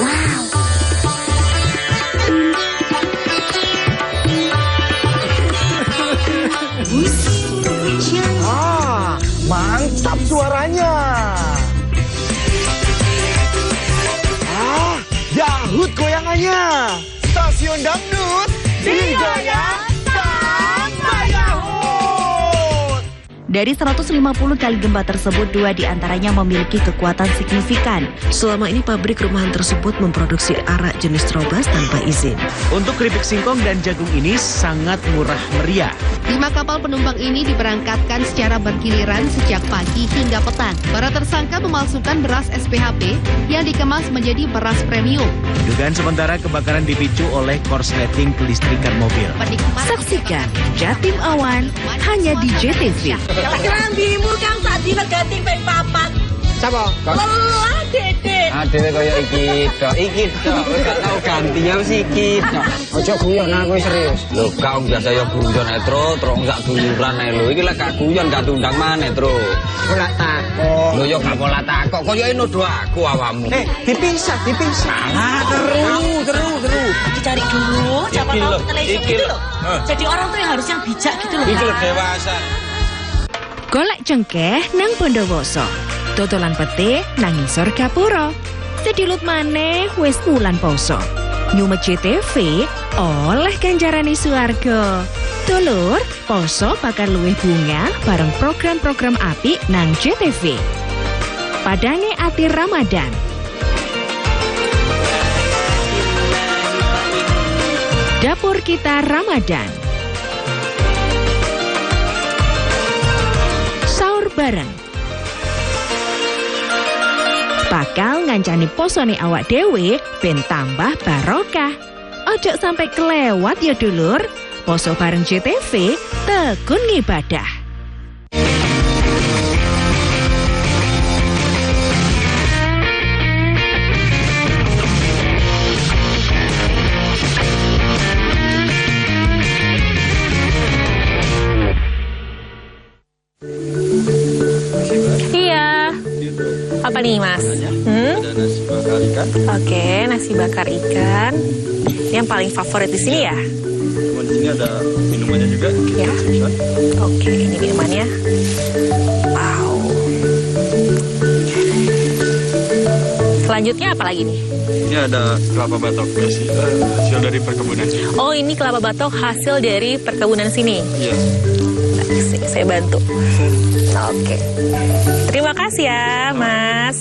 Wow. Mantap suaranya. Yahut goyangannya. Stasiun dangdut digoyang sama Yahut. Dari 150 kali gempa tersebut, 2 diantaranya memiliki kekuatan signifikan. Selama ini pabrik rumahan tersebut memproduksi arak jenis Trobas tanpa izin. Untuk keripik singkong dan jagung ini sangat murah meriah. 5 kapal penumpang ini diberangkatkan secara bergiliran sejak pagi hingga petang. Para tersangka memalsukan beras SPHP yang dikemas menjadi beras premium. Dugaan sementara kebakaran dipicu oleh korsleting kelistrikan mobil. Saksikan Jatim Awan hanya di JTV. Kerambimu kang sak dina ganti ping 4. Sapa? Lelah Dede. Adewe kaya iki tok. Gak tau gantinya wis iki tok. Ojo guyon aku serius. Lho, kau biasa ya guyon terus gak duluran ae lho. Iki lek gak guyon gak diundang maneh, Tru. Ora takok. Lho ya gak pola takok. Kaya nuduh aku awakmu. Dipisah. Salah teru. Dicari dulu, siapa tahu televisi gitu loh. Jadi orang tuh yang harus yang bijak gitu loh. Iki lho dewasa. Golek cengkeh nang Bondowoso, dodolan pete nang ngisor gapura. Sedilut maneh wis wulan poso. Nyumet JTV oleh ganjarane swarga. Dulur, poso bakal luwih bunga bareng program-program apik nang JTV. Padange ati Ramadan. Dapur kita Ramadan. Sahur bareng. Bakal ngancani posone awak dewe ben tambah barokah. Ojo sampai kelewat ya dulur. Poso bareng JTV, tekun ngibadah. Apa nih Mas? Ada nasi bakar ikan. Oke, nasi bakar ikan. Yang paling favorit di sini ya? Di sini ada minumannya juga. Ya. Oke, ini minumannya. Wow. Selanjutnya apa lagi nih? Ini ada kelapa batok hasil dari perkebunan. Oh, ini kelapa batok hasil dari perkebunan sini. Iya. Nah, saya bantu. Oke. Terima kasih ya, Mas.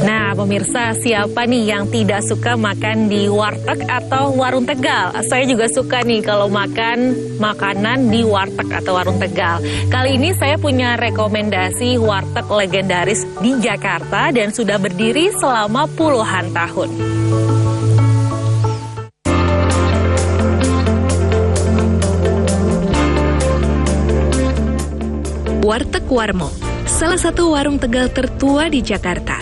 Nah, pemirsa, siapa nih yang tidak suka makan di warteg atau warung Tegal? Saya juga suka nih kalau makan makanan di warteg atau warung Tegal. Kali ini saya punya rekomendasi warteg legendaris di Jakarta dan sudah berdiri selama puluhan tahun. Warteg Warmo, salah satu warung Tegal tertua di Jakarta.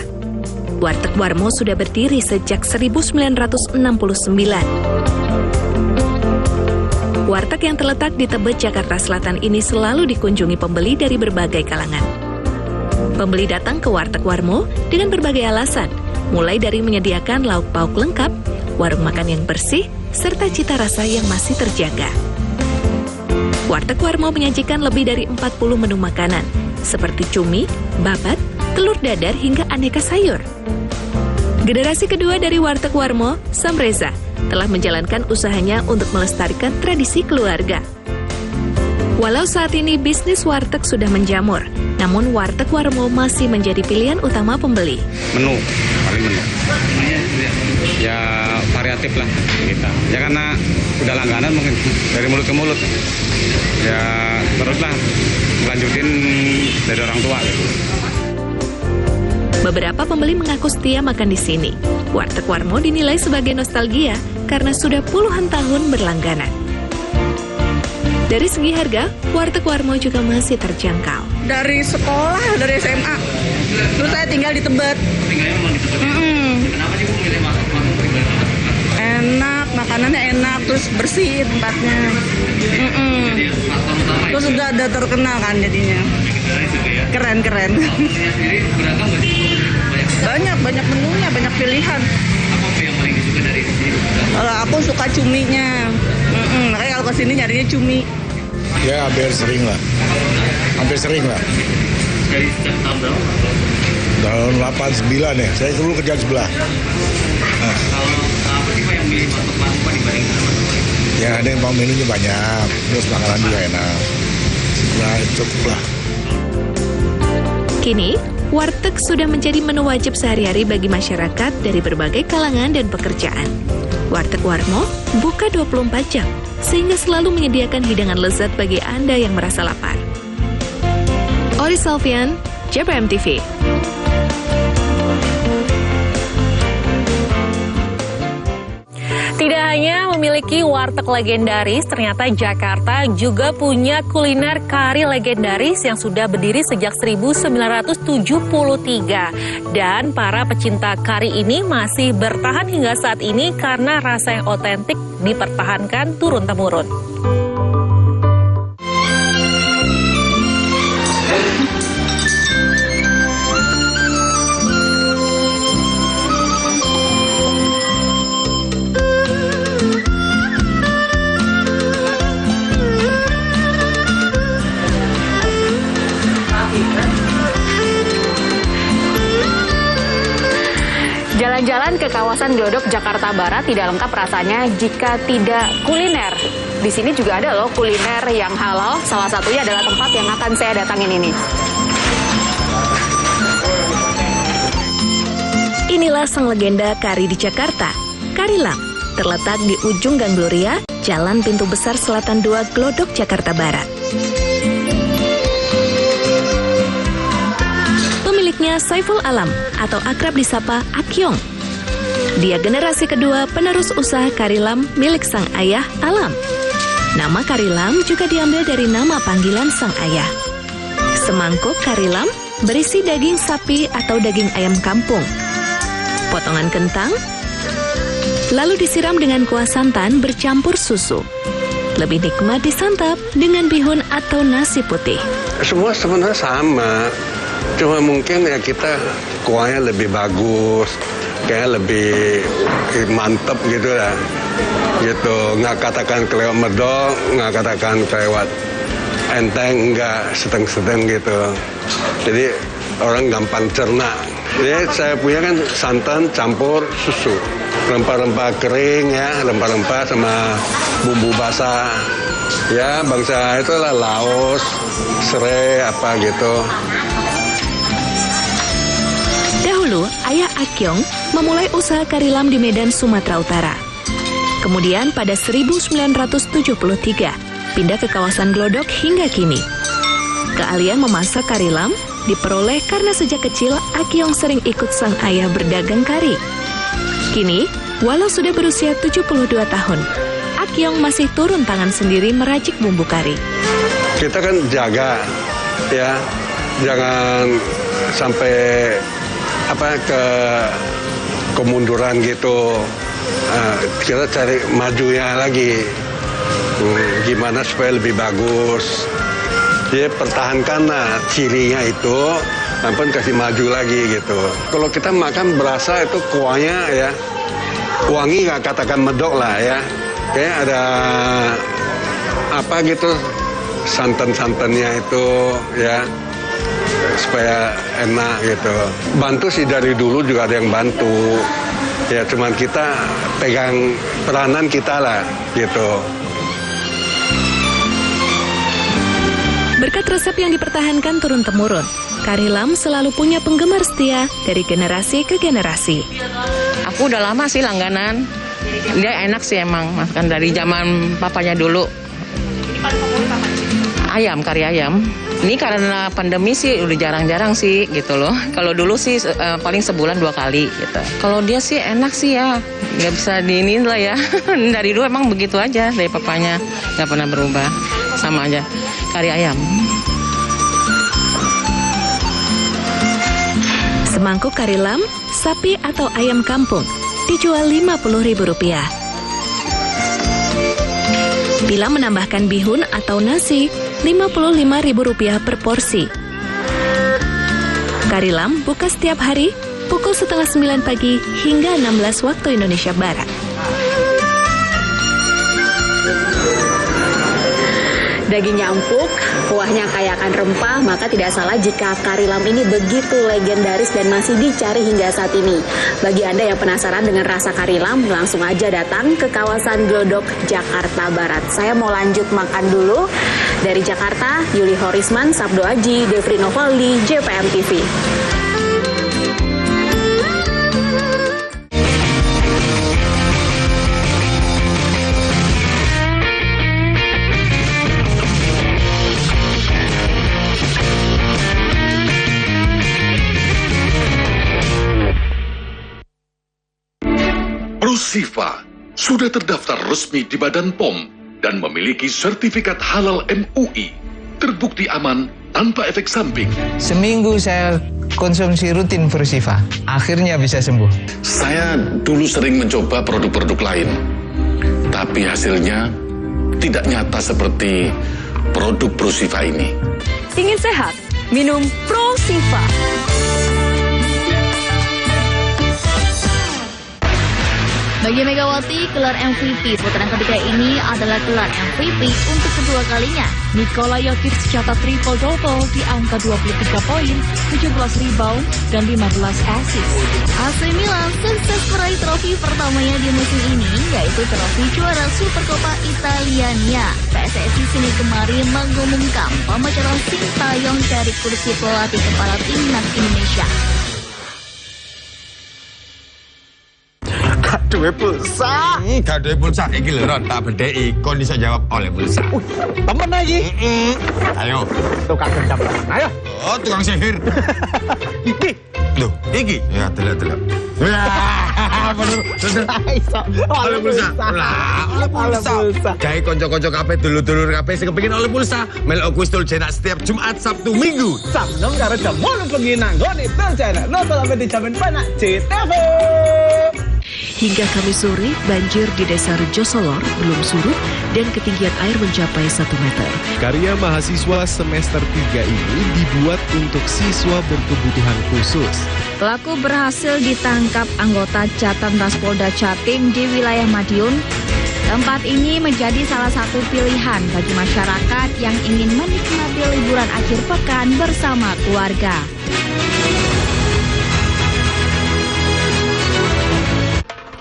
Warteg Warmo sudah berdiri sejak 1969. Warteg yang terletak di Tebet, Jakarta Selatan ini selalu dikunjungi pembeli dari berbagai kalangan. Pembeli datang ke Warteg Warmo dengan berbagai alasan, mulai dari menyediakan lauk pauk lengkap, warung makan yang bersih, serta cita rasa yang masih terjaga. Warteg Warmo menyajikan lebih dari 40 menu makanan, seperti cumi, babat, telur dadar, hingga aneka sayur. Generasi kedua dari Warteg Warmo, Sam Reza, telah menjalankan usahanya untuk melestarikan tradisi keluarga. Walau saat ini bisnis warteg sudah menjamur, namun Warteg Warmo masih menjadi pilihan utama pembeli. Menu, paling menu. Ya variatif lah kita. Ya karena udah langganan mungkin dari mulut ke mulut. Ya teruslah lanjutin dari orang tua gitu. Beberapa pembeli mengaku setia makan di sini. Warteg Warmo dinilai sebagai nostalgia karena sudah puluhan tahun berlangganan. Dari segi harga, Warteg Warmo juga masih terjangkau. Dari sekolah, dari SMA. Terus saya tinggal di Tebet. Tinggalnya memang di Tebet. Kenapa sih Bu milih makan Enak, makanannya enak, terus bersih tempatnya. Terus sudah ada terkenal kan jadinya. Keren. Banyak menunya, banyak pilihan. Apa yang paling disuka dari sini? Kalau aku suka cuminya. Makanya kalau kesini nyarinya cumi. Ya hampir sering lah. Dari sejak tahun berapa? Tahun 89 ya, saya dulu kerja sebelah. Kalau apa sih Pak yang milih Warteg Warmo dibanding tempat-tempat lain? Ya ada yang menunya banyak, terus makanan juga enak. Nah cukup lah. Kini, warteg sudah menjadi menu wajib sehari-hari bagi masyarakat dari berbagai kalangan dan pekerjaan. Warteg Warmo buka 24 jam, sehingga selalu menyediakan hidangan lezat bagi Anda yang merasa lapar. Ori Salvian, JPM TV. Tidak hanya memiliki warteg legendaris, ternyata Jakarta juga punya kuliner kari legendaris yang sudah berdiri sejak 1973. Dan para pecinta kari ini masih bertahan hingga saat ini karena rasa yang otentik dipertahankan turun-temurun. Jalan-jalan ke kawasan Glodok, Jakarta Barat tidak lengkap rasanya jika tidak kuliner. Di sini juga ada loh kuliner yang halal, salah satunya adalah tempat yang akan saya datangin ini. Inilah sang legenda kari di Jakarta, Kari Lam, terletak di ujung Gang Gloria, Jalan Pintu Besar Selatan 2, Glodok, Jakarta Barat. Pemiliknya Saiful Alam atau akrab disapa Akyong. Dia generasi kedua penerus usaha Kari Lam milik sang ayah Alam. Nama Kari Lam juga diambil dari nama panggilan sang ayah. Semangkuk Kari Lam berisi daging sapi atau daging ayam kampung, potongan kentang, lalu disiram dengan kuah santan bercampur susu. Lebih nikmat disantap dengan bihun atau nasi putih. Semua sebenarnya sama, cuma mungkin ya kita kuahnya lebih bagus, kayak lebih mantep gitu lah. Gitu, nggak katakan kelewat medok, nggak katakan kelewat enteng, nggak sedang-sedang gitu. Jadi orang gampang cerna. Jadi saya punya kan santan campur susu, rempah-rempah kering ya, rempah-rempah sama bumbu basah. Ya bangsa itulah Laos, serai apa gitu. Dahulu, ayah Akyong memulai usaha Kari Lam di Medan, Sumatera Utara. Kemudian pada 1973, pindah ke kawasan Glodok hingga kini. Keahlian memasak Kari Lam diperoleh karena sejak kecil Akyong sering ikut sang ayah berdagang kari. Kini, walau sudah berusia 72 tahun, Akyong masih turun tangan sendiri meracik bumbu kari. Kita kan jaga, ya, jangan sampai kemunduran gitu. Kita cari majunya lagi. Gimana supaya lebih bagus. Ya pertahankan cirinya itu, namun kasih maju lagi gitu. Kalau kita makan berasa itu kuahnya ya, wangi nggak katakan medok lah ya. Kayak ada apa gitu, santan-santannya itu ya, supaya enak gitu. Bantu sih dari dulu juga ada yang bantu. Ya cuman kita pegang peranan kita lah gitu. Berkat resep yang dipertahankan turun-temurun, kari lam selalu punya penggemar setia dari generasi ke generasi. Aku udah lama sih langganan. Dia enak sih emang, makan dari zaman papanya dulu. Ayam, kari ayam. Ini karena pandemi sih udah jarang-jarang sih gitu loh. Kalau dulu sih paling sebulan 2 kali gitu. Kalau dia sih enak sih ya, nggak bisa diinin lah ya. Dari dulu emang begitu aja dari papanya, nggak pernah berubah, sama aja. Kari ayam. Semangkuk kari lam, sapi atau ayam kampung dijual Rp50.000. Bila menambahkan bihun atau nasi, Rp55.000 per porsi. Kari lam buka setiap hari pukul 8:30 pagi hingga 16 waktu Indonesia Barat. Dagingnya empuk, kuahnya kaya akan rempah, maka tidak salah jika kari lam ini begitu legendaris dan masih dicari hingga saat ini. Bagi Anda yang penasaran dengan rasa kari lam, langsung aja datang ke kawasan Glodok, Jakarta Barat. Saya mau lanjut makan dulu. Dari Jakarta, Yuli Horisman, Sabdo Aji, Devri Novaldi, JPM TV. Prosifa sudah terdaftar resmi di Badan POM dan memiliki sertifikat halal MUI, terbukti aman tanpa efek samping. Seminggu saya konsumsi rutin Prosifa, akhirnya bisa sembuh. Saya dulu sering mencoba produk-produk lain, tapi hasilnya tidak nyata seperti produk Prosifa ini. Ingin sehat? Minum Prosifa. Bagi Megawati, gelar MVP putaran ketiga ini adalah gelar MVP untuk kedua kalinya. Nikola Jokic catat triple-double di angka 23 poin, 17 rebound, dan 15 assist. AC Milan sukses meraih trofi pertamanya di musim ini, yaitu trofi juara Supercoppa Italiania. PSSI Senin kemarin mengumumkan pemecahan Sintayong dari kursi pelatih kepala timnas Indonesia. Gaduhe pulsa. Gaduhe pulsa iki lho Ron, tak bedheki kon iso jawab oleh pulsa. Temen lagi. Ayo. Tukang gendam. Ayo. Oh, tukang sihir. Iki. Loh, iki. Ya, delok-delok. Wah, bener. Oleh pulsa. Lah, oleh pulsa. Gawe kanca-kanca kabeh dulur-dulur kabeh sing kepengin oleh pulsa, melok kuis Tuljenak setiap Jumat, Sabtu, Minggu. Jam 6 karo jam 8 bengi nang nggone Tuljenak. Nonton sampai dijamin penak JTV. Hingga Kamis sore, banjir di Desa Rejosolor belum surut dan ketinggian air mencapai 1 meter. Karya mahasiswa semester 3 ini dibuat untuk siswa berkebutuhan khusus. Pelaku berhasil ditangkap anggota Jatanras Polda Jatim di wilayah Madiun. Tempat ini menjadi salah satu pilihan bagi masyarakat yang ingin menikmati liburan akhir pekan bersama keluarga.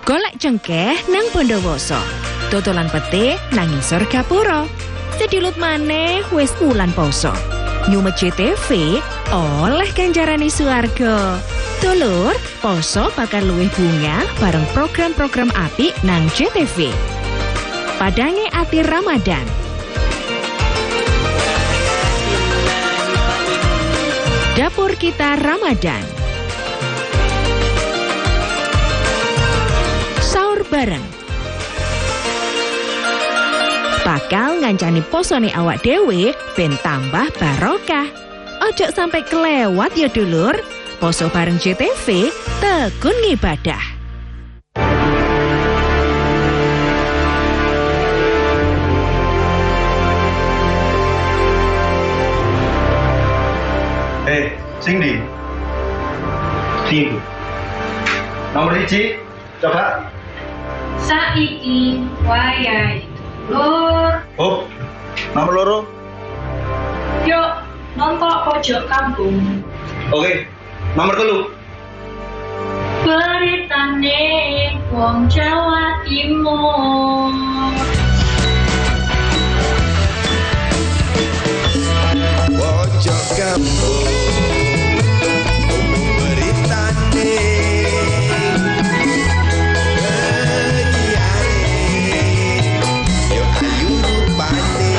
Golek cengkeh nang Bondowoso, dodolan pete nang ngisor gapura. Sedilut maneh wis wulan poso. Nyumet JTV oleh ganjarane swarga. Dulur, poso bakal luwih bunga bareng program-program apik nang JTV. Padange ati Ramadan. Dapur kita Ramadan. Sahur bareng. Bakal ngancani posone awak dhewe ben tambah barokah. Ojo sampai kelewat ya dulur. Poso bareng JTV, tekun ngibadah. Sing di. Nomor 1, coba. Saiki wayahe lur. Oh, nomor loro. Yuk, nonton pojok kampung. Oke, nomor 3. Beritane wong Jawa Timur. Pojok kampung beritane yo ayu rupane.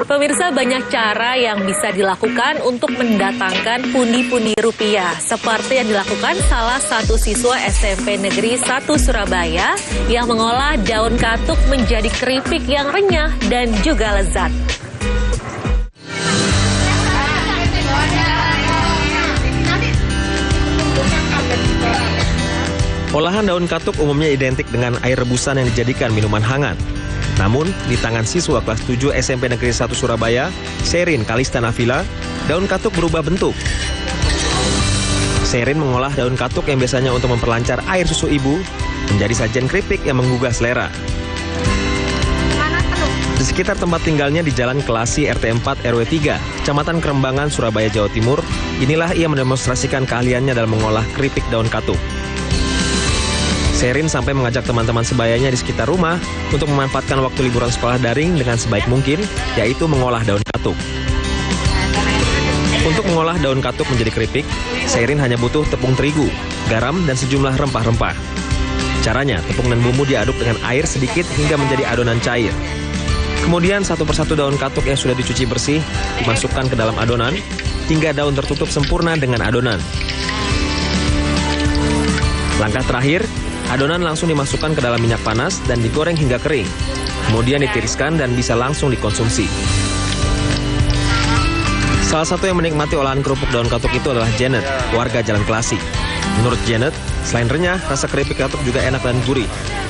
Pemirsa, banyak cara yang bisa dilakukan untuk mendatangkan pundi-pundi rupiah, seperti yang dilakukan salah satu siswa SMP Negeri 1 Surabaya yang mengolah daun katuk menjadi keripik yang renyah dan juga lezat. Olahan daun katuk umumnya identik dengan air rebusan yang dijadikan minuman hangat. Namun, di tangan siswa kelas 7 SMP Negeri 1 Surabaya, Sherin Kalista Nafila, daun katuk berubah bentuk. Sherin mengolah daun katuk yang biasanya untuk memperlancar air susu ibu, menjadi sajian keripik yang menggugah selera. Di sekitar tempat tinggalnya di Jalan Kelasi RT 4 RW 3, Kecamatan Kerembangan, Surabaya, Jawa Timur, inilah ia mendemonstrasikan keahliannya dalam mengolah keripik daun katuk. Sherin sampai mengajak teman-teman sebayanya di sekitar rumah untuk memanfaatkan waktu liburan sekolah daring dengan sebaik mungkin, yaitu mengolah daun katuk. Untuk mengolah daun katuk menjadi keripik, Sherin hanya butuh tepung terigu, garam, dan sejumlah rempah-rempah. Caranya, tepung dan bumbu diaduk dengan air sedikit hingga menjadi adonan cair. Kemudian satu persatu daun katuk yang sudah dicuci bersih dimasukkan ke dalam adonan, hingga daun tertutup sempurna dengan adonan. Langkah terakhir, adonan langsung dimasukkan ke dalam minyak panas dan digoreng hingga kering. Kemudian ditiriskan dan bisa langsung dikonsumsi. Salah satu yang menikmati olahan kerupuk daun katuk itu adalah Janet, warga Jalan Kelasi. Menurut Janet, selain renyah, rasa keripik katuk juga enak dan gurih.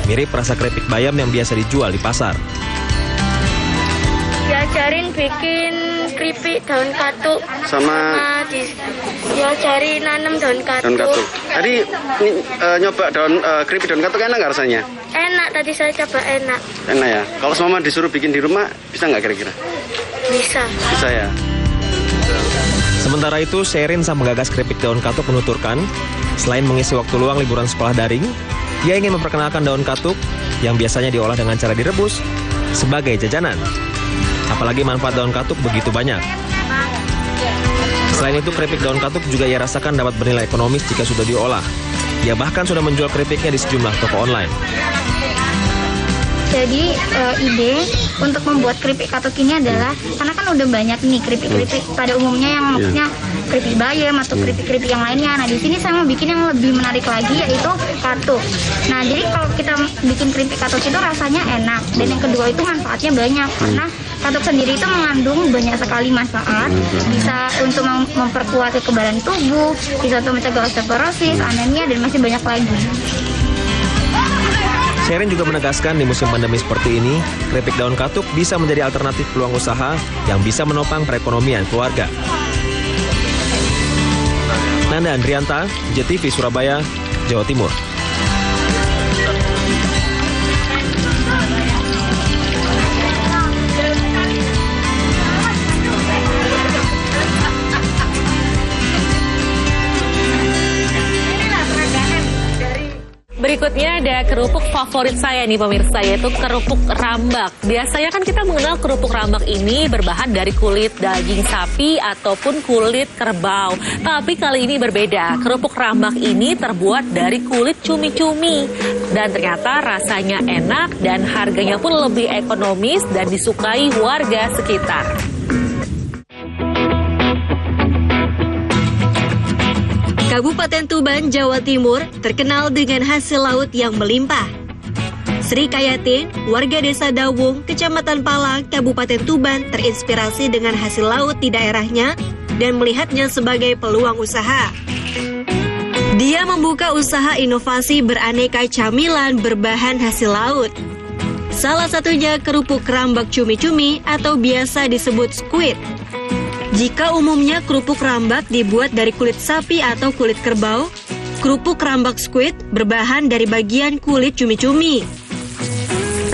Mirip rasa keripik bayam yang biasa dijual di pasar. Diajarin bikin keripik daun katuk sama diajarin nanam daun katuk. Tadi nyoba keripik daun katuk enak nggak rasanya? Enak, tadi saya coba enak. Enak ya. Kalau mama disuruh bikin di rumah bisa nggak kira-kira? Bisa. Bisa ya. Sementara itu, Sherin sang menggagas keripik daun katuk menuturkan, selain mengisi waktu luang liburan sekolah daring, dia ingin memperkenalkan daun katuk yang biasanya diolah dengan cara direbus sebagai jajanan. Apalagi manfaat daun katuk begitu banyak. Selain itu, keripik daun katuk juga ia rasakan dapat bernilai ekonomis jika sudah diolah. Ia bahkan sudah menjual keripiknya di sejumlah toko online. Jadi ide untuk membuat keripik katuk ini adalah karena kan udah banyak nih keripik-keripik pada umumnya yang maksudnya keripik bayam atau keripik-keripik yang lainnya. Nah, di sini saya mau bikin yang lebih menarik lagi, yaitu katuk. Nah, jadi kalau kita bikin keripik katuk itu rasanya enak, dan yang kedua itu manfaatnya banyak karena katuk sendiri itu mengandung banyak sekali manfaat. Bisa untuk memperkuat kekebalan tubuh, bisa untuk mencegah osteoporosis, anemia, dan masih banyak lagi. Sherin juga menegaskan di musim pandemi seperti ini, keripik daun katuk bisa menjadi alternatif peluang usaha yang bisa menopang perekonomian keluarga. Nanda Andrianta, JTV Surabaya, Jawa Timur. Berikutnya ada kerupuk favorit saya nih pemirsa, yaitu kerupuk rambak. Biasanya kan kita mengenal kerupuk rambak ini berbahan dari kulit daging sapi ataupun kulit kerbau. Tapi kali ini berbeda. Kerupuk rambak ini terbuat dari kulit cumi-cumi. Dan ternyata rasanya enak dan harganya pun lebih ekonomis dan disukai warga sekitar. Kabupaten Tuban, Jawa Timur terkenal dengan hasil laut yang melimpah. Sri Kayatin, warga desa Dawung, Kecamatan Palang, Kabupaten Tuban, terinspirasi dengan hasil laut di daerahnya dan melihatnya sebagai peluang usaha. Dia membuka usaha inovasi beraneka camilan berbahan hasil laut. Salah satunya kerupuk rambak cumi-cumi atau biasa disebut squid. Jika umumnya kerupuk rambak dibuat dari kulit sapi atau kulit kerbau, kerupuk rambak squid berbahan dari bagian kulit cumi-cumi.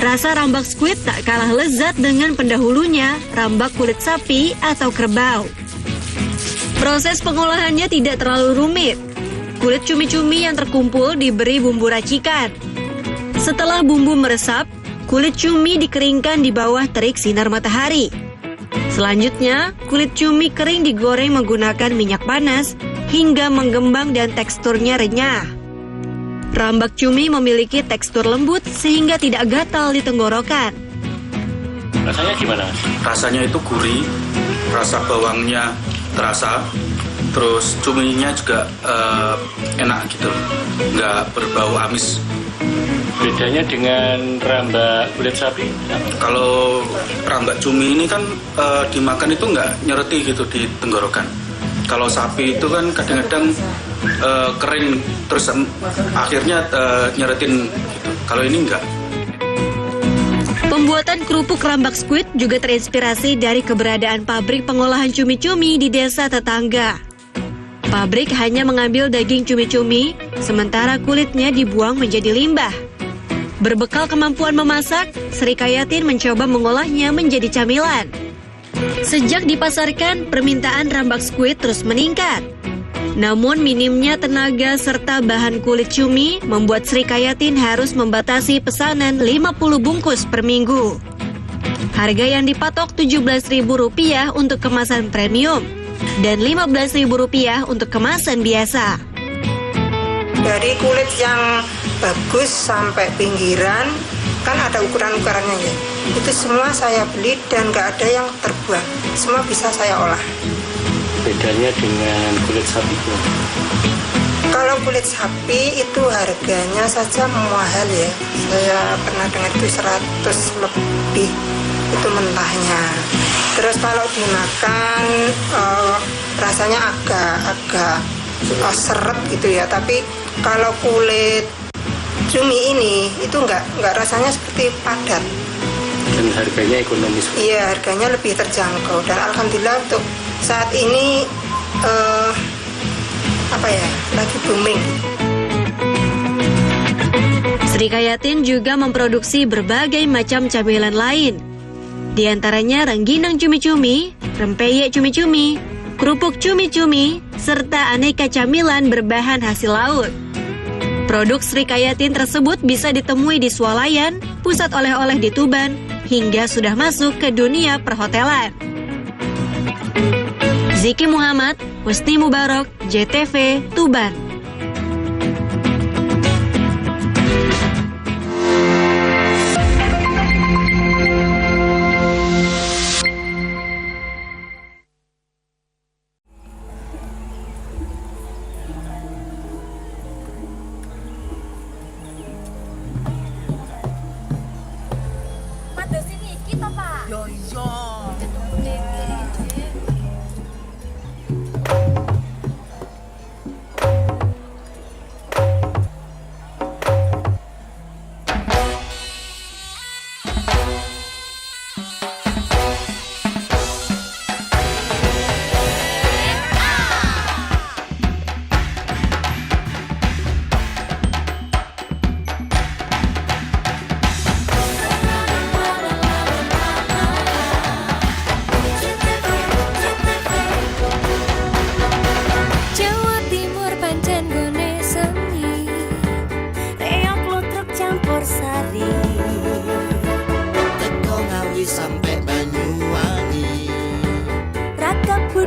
Rasa rambak squid tak kalah lezat dengan pendahulunya, rambak kulit sapi atau kerbau. Proses pengolahannya tidak terlalu rumit. Kulit cumi-cumi yang terkumpul diberi bumbu racikan. Setelah bumbu meresap, kulit cumi dikeringkan di bawah terik sinar matahari. Selanjutnya, kulit cumi kering digoreng menggunakan minyak panas hingga menggembang dan teksturnya renyah. Rambak cumi memiliki tekstur lembut sehingga tidak gatal di tenggorokan. Rasanya gimana? Rasanya itu gurih, rasa bawangnya terasa, terus cuminya juga enak gitu, nggak berbau amis. Bedanya dengan rambak kulit sapi? Kalau rambak cumi ini kan dimakan itu nggak nyereti gitu di tenggorokan. Kalau sapi itu kan kadang-kadang kering terus akhirnya nyeretin gitu. Kalau ini enggak. Pembuatan kerupuk rambak squid juga terinspirasi dari keberadaan pabrik pengolahan cumi-cumi di desa tetangga. Pabrik hanya mengambil daging cumi-cumi, sementara kulitnya dibuang menjadi limbah. Berbekal kemampuan memasak, Sri Kayatin mencoba mengolahnya menjadi camilan. Sejak dipasarkan, permintaan rambak squid terus meningkat. Namun minimnya tenaga serta bahan kulit cumi membuat Sri Kayatin harus membatasi pesanan 50 bungkus per minggu. Harga yang dipatok Rp17.000 untuk kemasan premium dan Rp15.000 untuk kemasan biasa. Dari kulit yang bagus sampai pinggiran, kan ada ukuran-ukurannya ya. Itu semua saya beli dan nggak ada yang terbuang. Semua bisa saya olah. Bedanya dengan kulit sapi itu? Kalau kulit sapi itu harganya saja mahal ya. Saya pernah dengar itu 100 lebih itu mentahnya. Terus kalau dimakan rasanya agak seret gitu ya. Tapi kalau kulit cumi ini itu nggak rasanya seperti padat. Dan harganya ekonomis? Iya, harganya lebih terjangkau. Dan alhamdulillah untuk saat ini lagi booming. Sri Kayatin juga memproduksi berbagai macam camilan lain. Di antaranya rengginang cumi-cumi, rempeyek cumi-cumi, kerupuk cumi-cumi, serta aneka camilan berbahan hasil laut. Produk Sri Kayatin tersebut bisa ditemui di Swalayan, pusat oleh-oleh di Tuban, hingga sudah masuk ke dunia perhotelan. Ziki Muhammad, Husni Mubarak, JTV, Tuban.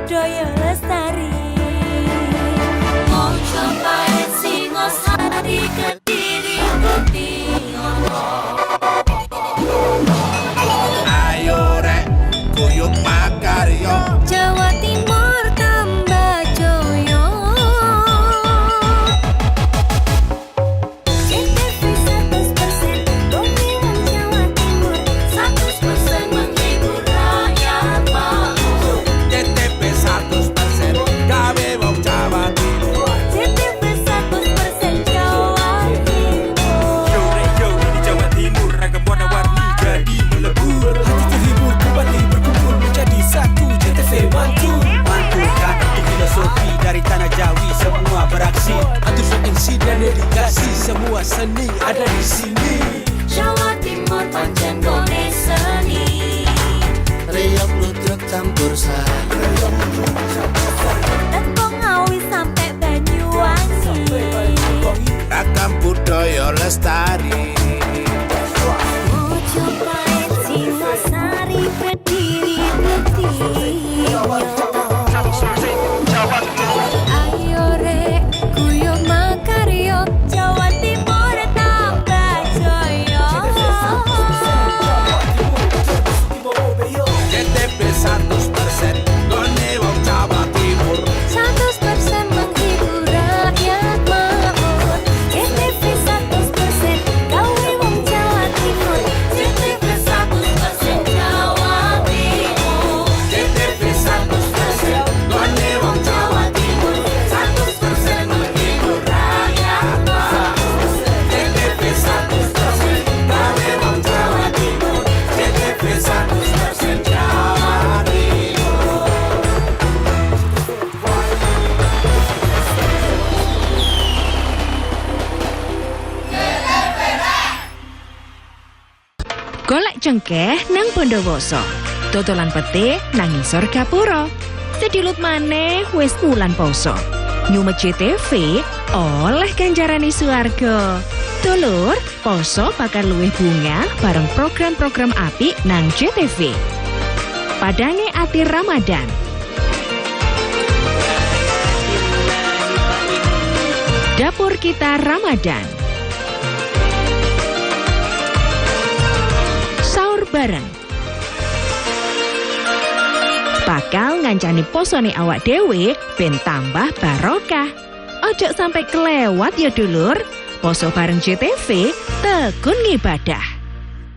budaya lestari. Mojo Pahit Singosari Kediri Bukti Ayo rek kuyuk makaryo Jawa Timur tambah joyo. JTV 100% Teko Ngawi sampai Banyuwangi. Ragam budaya lestari. Mojopahit Singosari berdiri berdiri. Ayo rek guyo makaryo Jawa Timur tambah jaya. JTP 100% gone wong Jawa Timur. 100% menghibur rakyat makmur. JTP 100% gawe wong Jawa Timur. JTP 100% Jawa Timur. JTP 100% gone wong Jawa Timur. 100% menghibur rakyat makmur. JTP 100% gawe wong Jawa Timur. JTP 100% Jawa Timur. Golek cengkeh nang Bondowoso, dodolan pete nang ngisor gapura. Sedilut maneh wis wulan poso. Nyumet JTV oleh ganjarane suwarga. Dulur, poso bakal luwih bunga bareng program-program apik nang JTV. Padange ati Ramadan. Dapur kita Ramadan. Sahur bareng. Bakal ngancani posone awak dhewe ben tambah barokah. Ojo sampai kelewat ya dulur. Poso bareng JTV, tekun ngibadah.